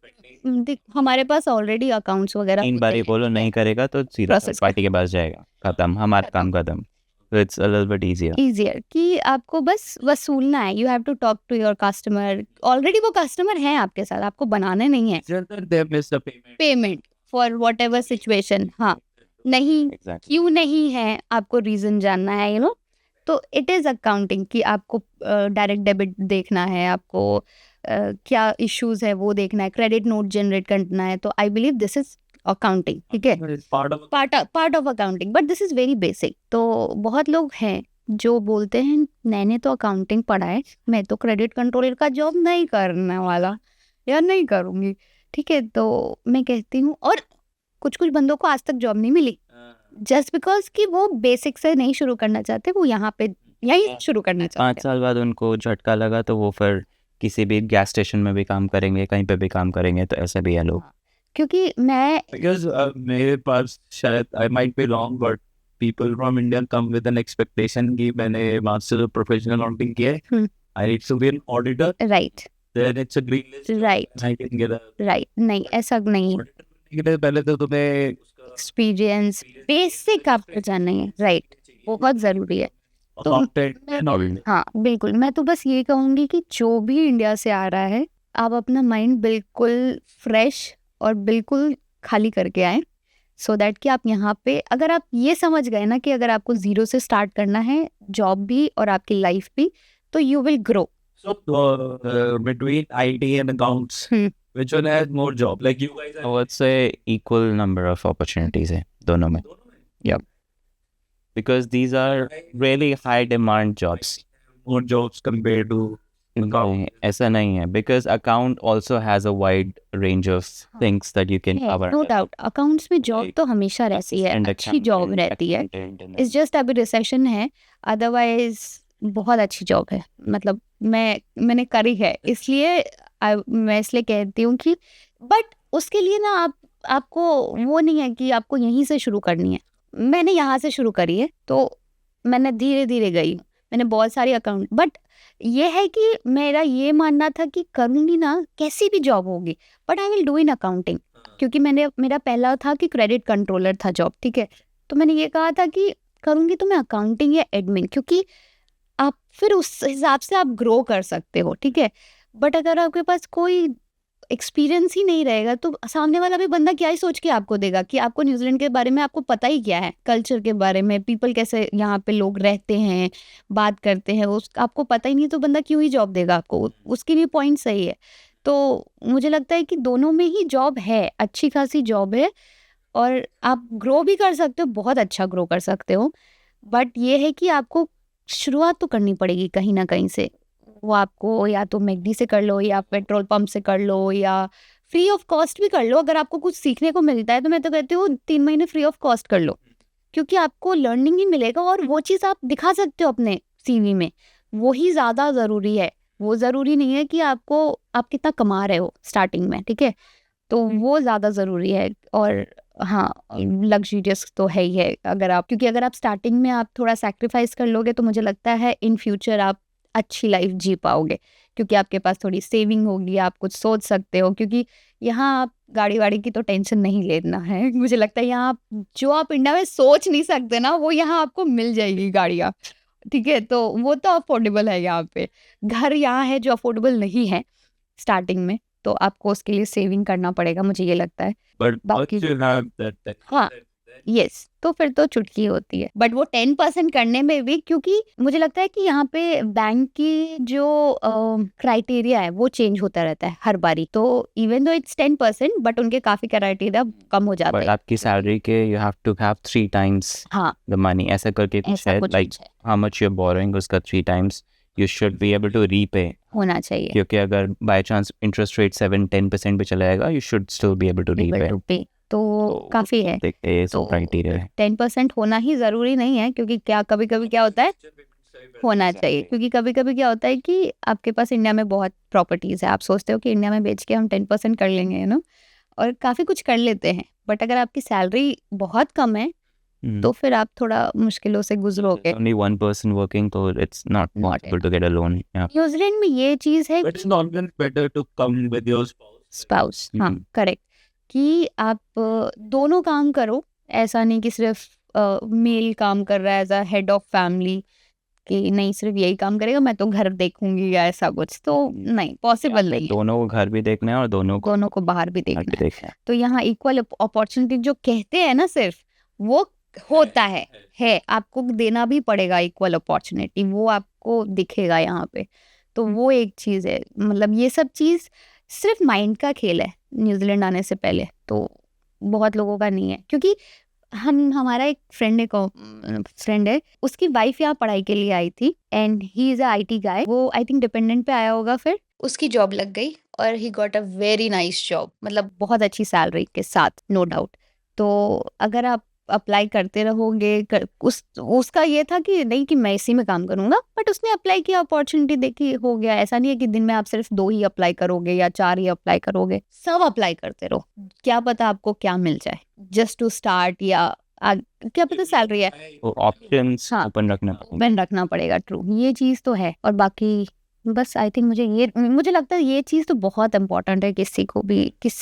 देख, हमारे पास ऑलरेडी अकाउंट्स वगैरह 3 बार ही बोलो नहीं करेगा तो सीधा Process पार्टी के पास जाएगा, खत्म, हमारा काम खत्म। So it's a little bit easier। Easier कि आपको बस वसूलना है, you have to talk to your customer, already वो कस्टमर हैं आपके साथ, आपको बनाने नहीं है just that they missed the payment। Payment for what ever situation. हाँ, नहीं, Exactly। क्यों नहीं है, आपको रीजन जानना है, तो इट इज अकाउंटिंग कि आपको डायरेक्ट डेबिट देखना है, आपको क्या इश्यूज है वो देखना है, क्रेडिट नोट जनरेट करना है, तो I believe this is accounting, ठीक है, It's part of part of accounting, but this is very basic. तो बहुत लोग हैं जो बोलते हैं मैंने तो अकाउंटिंग पढ़ा है, मैं तो क्रेडिट कंट्रोलर का जॉब नहीं करने वाला या नहीं करूँगी, ठीक है। तो मैं कहती हूँ, और कुछ बंदों को आज तक जॉब नहीं मिली जस्ट बिकॉज कि वो बेसिक से नहीं शुरू करना चाहते, वो यहीं शुरू करना 5 चाहते हैं। साल बाद उनको झटका लगा तो वो फिर किसी भी गैस स्टेशन में भी काम करेंगे, कहीं पे भी काम करेंगे, तो ऐसे भी है लोग। क्योंकि मैं because मेरे पास शायद I might be wrong but people from India come with an expectation कि मैंने master of professional accounting किया है, I need to be an auditor, right then it's a green list right and I can get a right नहीं, ऐसा नहीं, auditor बनने के लिए पहले तो तुम्हें उसका एक्सपीरियंस, बेसिक आपको जानना है, राइट, बहुत ज़रूरी है। तो हाँ बिल्कुल, मैं तो बस ये कहूँगी कि जो भी इंडिया से आ रहा है, आप अपना माइंड बिल्कुल फ्रेश और बिल्कुल खाली करके आए, सो दैट कि आप यहाँ पे अगर आप ये समझ गए ना कि अगर आपको ज़ीरो से स्टार्ट करना है, जॉब भी और आपकी लाइफ भी, तो you will grow. So between IT and accounts, which one has more job? Like you guys I would say equal number of opportunities है दोनों में. Yeah. Because these are really high demand jobs. more jobs compared to नहीं, ऐसा नहीं है. Because account also has a wide range of things that you can cover. No doubt, accounts में job तो हमेशा रहती है, And अच्छी जॉब accountant, रहती है। accountant and इट्स जस्ट अभी रिसेशन है, अदरवाइज बहुत अच्छी जॉब है। मतलब मैंने करी है, इसलिए मैं इसलिए कहती हूँ कि बट उसके लिए ना आपको वो नहीं है कि आपको यहीं से शुरू करनी है। मैंने यहाँ से शुरू करी है, तो मैंने धीरे धीरे गई, मैंने बहुत सारी अकाउंट, बट ये है कि मेरा ये मानना था कि करूँगी ना, कैसी भी जॉब होगी, but I will do in accounting, क्योंकि मेरा पहला था कि क्रेडिट कंट्रोलर था जॉब, ठीक है। तो मैंने ये कहा था कि करूँगी तो मैं अकाउंटिंग या एडमिन, क्योंकि आप फिर उस हिसाब से आप ग्रो कर सकते हो, ठीक है। बट अगर आपके पास कोई एक्सपीरियंस ही नहीं रहेगा, तो सामने वाला भी बंदा क्या ही सोच के आपको देगा कि आपको न्यूजीलैंड के बारे में आपको पता ही क्या है, कल्चर के बारे में, पीपल कैसे यहाँ पे लोग रहते हैं, बात करते हैं, उस आपको पता ही नहीं, तो बंदा क्यों ही जॉब देगा आपको। उसकी भी पॉइंट सही है। तो मुझे लगता है कि दोनों में ही जॉब है, अच्छी खासी जॉब है, और आप ग्रो भी कर सकते हो, बहुत अच्छा ग्रो कर सकते हो। बट ये है कि आपको शुरुआत तो करनी पड़ेगी कहीं ना कहीं से। वो आपको या तो मैकडी से कर लो, या पेट्रोल पंप से कर लो, या फ्री ऑफ कॉस्ट भी कर लो। अगर आपको कुछ सीखने को मिलता है तो मैं तो कहती हूँ 3 महीने फ्री ऑफ कॉस्ट कर लो, क्योंकि आपको लर्निंग ही मिलेगा और वो चीज़ आप दिखा सकते हो अपने सीवी में। वही ज़्यादा ज़रूरी है, वो ज़रूरी नहीं है कि आप कितना कमा रहे हो स्टार्टिंग में, ठीक है। तो वो ज़्यादा ज़रूरी है। और हाँ, लग्जरियस तो है ही है, क्योंकि अगर आप स्टार्टिंग में आप थोड़ा सैक्रिफाइस कर लोगे, तो मुझे लगता है इन फ्यूचर आप अच्छी लाइफ जी पाओगे, क्योंकि आपके पास थोड़ी सेविंग होगी, आप कुछ सोच सकते हो। क्योंकि यहाँ आप गाड़ी वाड़ी की तो टेंशन नहीं लेना है। मुझे लगता है यहाँ जो आप इंडिया में सोच नहीं सकते ना, वो यहाँ आपको मिल जाएगी गाड़ियाँ, ठीक है। तो वो तो अफोर्डेबल है यहाँ पे। घर यहाँ है जो अफोर्डेबल नहीं है स्टार्टिंग में, तो आपको उसके लिए सेविंग करना पड़ेगा, मुझे ये लगता है। but बाकी once you have that हाँ, यस, तो फिर तो चुटकी होती है। बट वो 10% करने में भी, क्योंकि मुझे लगता है कि यहाँ पे बैंक की जो क्राइटेरिया है वो चेंज होता रहता है हर बारी। तो इवन दो इट्स 10%, बट उनके काफी क्राइटेरिया कम हो जाते but हैं। आपकी सैलरी के you have to have 3 times हाँ, the money. ऐसा करके कुछ ऐसा है, कुछ like है, how much you're borrowing उसका 3 times you should be able to repay. होना चाहिए। क्योंकि अगर by chance interest rate 7-10% पे चला जाएगा, you should still be able to Able repay. to pay, तो काफी है। देखते ये सब तो क्राइटेरिया है. 10% होना ही जरूरी नहीं है, क्योंकि कभी कभी क्या होता है, होना चाहिए। क्योंकि कभी कभी क्या होता है कि आपके पास इंडिया में बहुत प्रॉपर्टीज है, आप सोचते हो कि इंडिया में बेच के हम 10% कर लेंगे, यू नो, और काफी कुछ कर लेते हैं। बट अगर आपकी सैलरी बहुत कम है, तो फिर आप थोड़ा मुश्किलों से गुजरोगे। Only one person working, so it's not possible to get a loan. Yeah. New Zealand में ये चीज है, but it's not better to come with your spouse, हाँ करेक्ट, कि आप दोनों काम करो। ऐसा नहीं कि सिर्फ मेल काम कर रहा है as a head of family, कि नहीं सिर्फ यही काम करेगा, मैं तो घर देखूंगी या ऐसा कुछ, तो नहीं, पॉसिबल नहीं है। दोनों को घर भी देखना है और दोनों को बाहर भी घर भी देखना है। देखना है. तो यहाँ इक्वल अपॉर्चुनिटी जो कहते हैं ना, सिर्फ वो होता है आपको देना भी पड़ेगा इक्वल अपॉर्चुनिटी, वो आपको दिखेगा यहाँ पे। तो वो एक चीज़ है। मतलब ये सब चीज़ सिर्फ माइंड का खेल है न्यूजीलैंड आने से पहले, तो बहुत लोगों का नहीं है। क्योंकि हमारा एक फ्रेंड है, उसकी वाइफ यहाँ पढ़ाई के लिए आई थी, and he is a IT गाय। वो आई थिंक डिपेंडेंट पे आया होगा, फिर उसकी जॉब लग गई और he got a very nice job, मतलब बहुत अच्छी सैलरी के साथ, नो डाउट। तो अगर आप अप्लाई करते रहोगे, उसका ये था कि नहीं कि मैं इसी में काम करूंगा, बट उसने अप्लाई किया, अपॉर्चुनिटी देखी, हो गया। ऐसा नहीं है कि दिन में आप सिर्फ 2 ही अप्लाई करोगे या 4 ही अप्लाई करोगे, सब अप्लाई करते रहो, क्या पता आपको क्या मिल जाए, जस्ट टू स्टार्ट, या क्या पता सैलरी है, ऑप्शंस हाँ, ओपन रखना ओपन रखना पड़ेगा। ट्रू, ये चीज तो है। और बाकी बस आई थिंक मुझे लगता है ये चीज़ तो बहुत इम्पोर्टेंट है किसी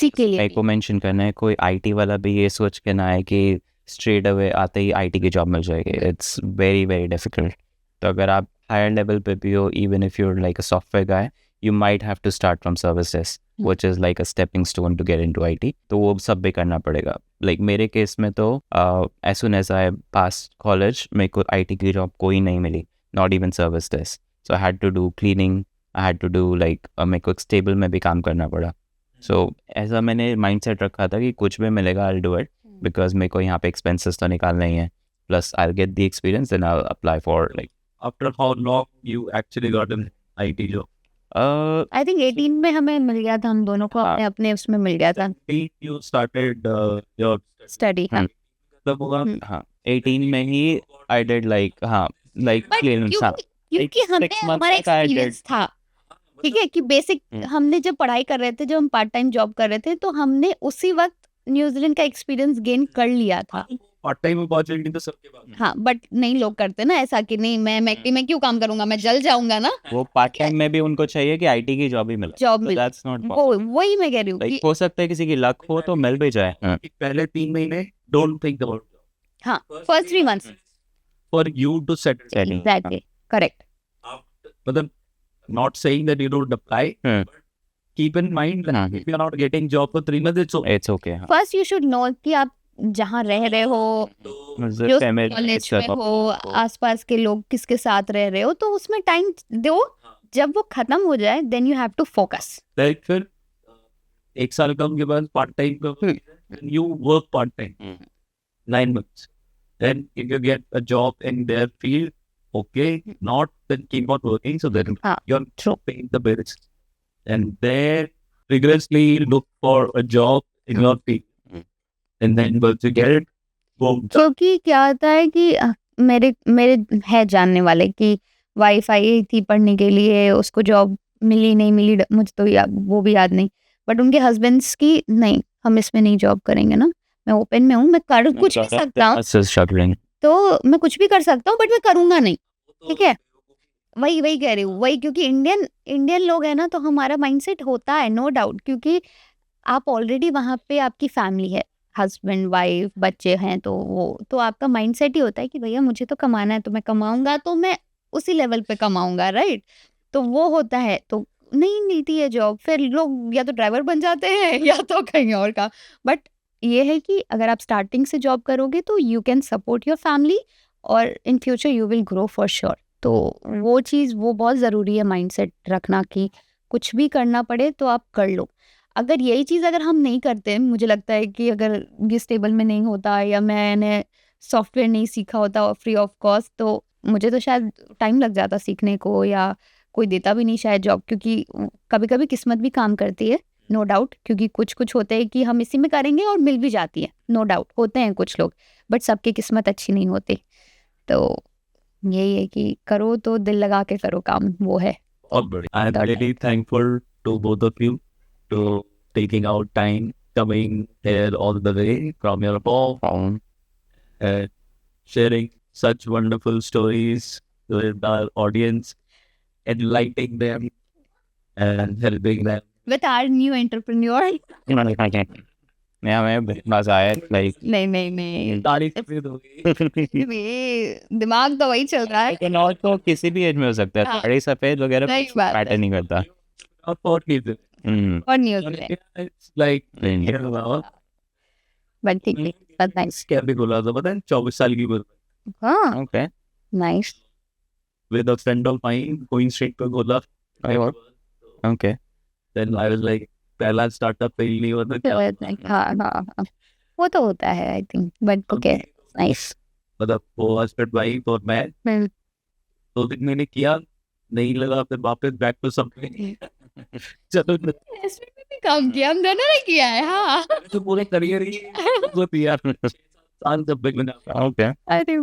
के लिए मेरे को मेंशन करना है, कोई आईटी वाला भी ये सोच के ना आए कि स्ट्रेट अवे आते ही आईटी की जॉब मिल जाएगी. It's very very difficult. तो अगर आप हायर लेवल पे भी हो, even if you're like a software guy, you might have to start from services, which is like a stepping stone to get into IT. तो वो सब भी करना पड़ेगा. Like मेरे केस में तो as soon as I passed college, मेरे को IT की जॉब कोई नहीं मिली, not even service desk. So I had to do cleaning, I had to do like मेरे को एक stable में भी काम करना पड़ा. So ऐसा मैंने mindset रखा था कि कुछ भी मिलेगा I'll do it, because मेरे को यहाँ पे expenses तो निकालना ही है. Plus I'll get the experience and I'll apply for like. After how long you actually got an IT job? I think 18 में हमें मिल गया था, हम दोनों को अपने अपने उसमें मिल गया था You started your स्टडी. हाँ तब होगा हाँ 18 में ही I did like हाँ like But clearance, हाँ. क्योंकि Like हमें 6 months हमारा तक I did. एक्सपीरियंस था, ठीक है, कि बेसिक हमने जब पढ़ाई कर रहे थे, जब हम पार्ट टाइम जॉब कर रहे थे, तो हमने उसी वक्त न्यूजीलैंड का एक्सपीरियंस गेन कर लिया था. पार्ट टाइम अपॉर्चुनिटी तो सबके पास हाँ, बट नहीं लोग करते ना ऐसा कि नहीं मैं मैकडी में क्यों काम करूंगा, मैं जल जाऊंगा ना. वो पार्ट टाइम में भी उनको चाहिए कि आईटी की जॉब ही मिले. Job So mill that's not वो possible. वही मैं कह रही हूँ Like, कि हो सकता है किसी की लक हो तो मिल भी जाए. कि पहले 3 महीने डोंट थिंक अबाउट हाँ first 3 months for you to settle Settle. Exactly correct. मतलब not saying that you don't apply, Hmm. but keep in mind that हाँ. if you are not getting job for 3 months, it's okay. It's okay. हाँ. First you should know कि आप जहाँ रह रहे हो, मुझे जो family कॉलेज setup में हो, आसपास के लोग किसके साथ रह रहे हो, तो उसमें टाइम दो. जब वो खत्म हो जाए then you have to focus. Like फिर 1 साल का उनके पास पार्ट टाइम का you work part time 9 months. Then if you get a job in their field, okay, not then keep on working. So then you're True. paying the bills, and then rigorously look for a job in your field, and then once you get it, boom. क्योंकि क्या होता है कि मेरे मेरे है जानने वाले कि वाइफ आई थी पढ़ने के लिए, उसको जॉब मिली नहीं मिली मुझे तो वो भी याद नहीं, बट उनके हस्बैंड्स की नहीं, हम इसमें नहीं जॉब करेंगे ना. मैं ओपन में हूँ, मैं कर कुछ भी सकता हूँ, struggling. तो मैं कुछ भी कर सकता हूँ, बट मैं करूँगा नहीं. ठीक है, वही कह रही हूँ, वही क्योंकि इंडियन लोग है ना, तो हमारा माइंडसेट होता है नो डाउट, क्योंकि आप ऑलरेडी वहाँ पे आपकी फैमिली है, हस्बैंड वाइफ बच्चे हैं, तो वो तो आपका माइंडसेट ही होता है कि भैया मुझे तो कमाना है, तो मैं कमाऊंगा तो मैं उसी लेवल पे कमाऊंगा, राइट. तो वो होता है, तो नहीं मिलती है जॉब, फिर लोग या तो ड्राइवर बन जाते हैं या तो कहीं और का. बट ये है कि अगर आप स्टार्टिंग से जॉब करोगे तो you can support your family, और in future you will grow for sure. तो वो चीज़ वो बहुत ज़रूरी है माइंडसेट रखना कि कुछ भी करना पड़े तो आप कर लो. अगर यही चीज़ अगर हम नहीं करते, मुझे लगता है कि अगर ये स्टेबल में नहीं होता या मैंने सॉफ्टवेयर नहीं सीखा होता फ्री ऑफ कॉस्ट, तो मुझे तो शायद टाइम लग जाता सीखने को, या कोई देता भी नहीं शायद जॉब, क्योंकि कभी कभी किस्मत भी काम करती है, नो डाउट. क्योंकि कुछ होते हैं कि हम इसी में करेंगे और मिल भी जाती है, नो डाउट होते हैं कुछ लोग, बट सबकी किस्मत अच्छी नहीं होती. तो यही है कि करो तो दिल लगा के करो काम, वो है. I'm really thankful to both of you to taking out time coming here all the way from your home and sharing such wonderful stories with our audience, enlightening them and helping them. With our new entrepreneur. Yeah, हमें मजा आया. Like नहीं तारीफ भी दोगी ये दिमाग तो वही चल रहा है. लेकिन और तो किसी भी एज में हो सकता है. हाँ. बड़े सफेद वगैरह सही बात है. मैटर नहीं करता. और कीजिए और New Zealand, it's like you know, but ठीक है, बट नाइस. क्या भी बोला था पता है 24 साल की उम्र हाँ Okay. Nice. with a friend of mine going straight to बोला Okay. then I was like पहला स्टार्टअप फेल नहीं होता क्या हाँ वो तो होता है I think, but okay nice. मतलब वो हस्बैंड वाइफ और मैं 2 दिन मैंने किया, नहीं लगा, फिर वापस बैक टू समथिंग. चलो भी काम किया, हम दोनों ने किया है. हाँ तो पूरे करियर ही वो दिया साल जब तक मैंने Okay. आई थिंक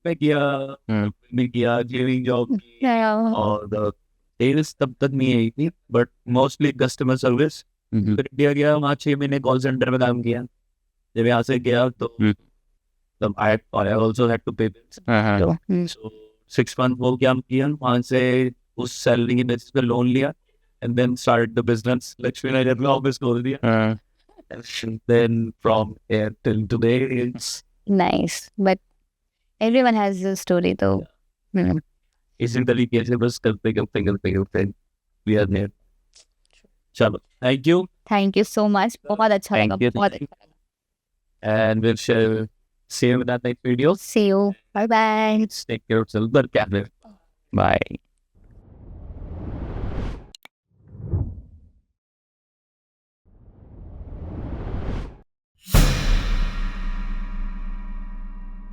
में किया, मैं किया गेमिंग जॉब और सेल्स तब तक नहीं आई थी, but mostly customer service. Mhm. फिर इंडिया गया, वहाँ 6 महीने कॉल सेंटर में काम किया. जब यहाँ से गया तो तब I also had to pay bills. Uh-huh. So 6 month वो काम किया, वहाँ से उस सैलरी की बेसिस पे लोन लिया and then started the business. Lakshmi Nagar में ऑफिस खोल दिया. And then from here till today, it's Nice. But everyone has a story though. इसी तरीके से बस करते we are there. चलो, thank you. Thank you so much. बहुत अच्छा Thank लगा. you. बहुत अच्छा लगा. And we'll see you in that next video. See you. Bye bye. Take care of yourself. Bye. Bye.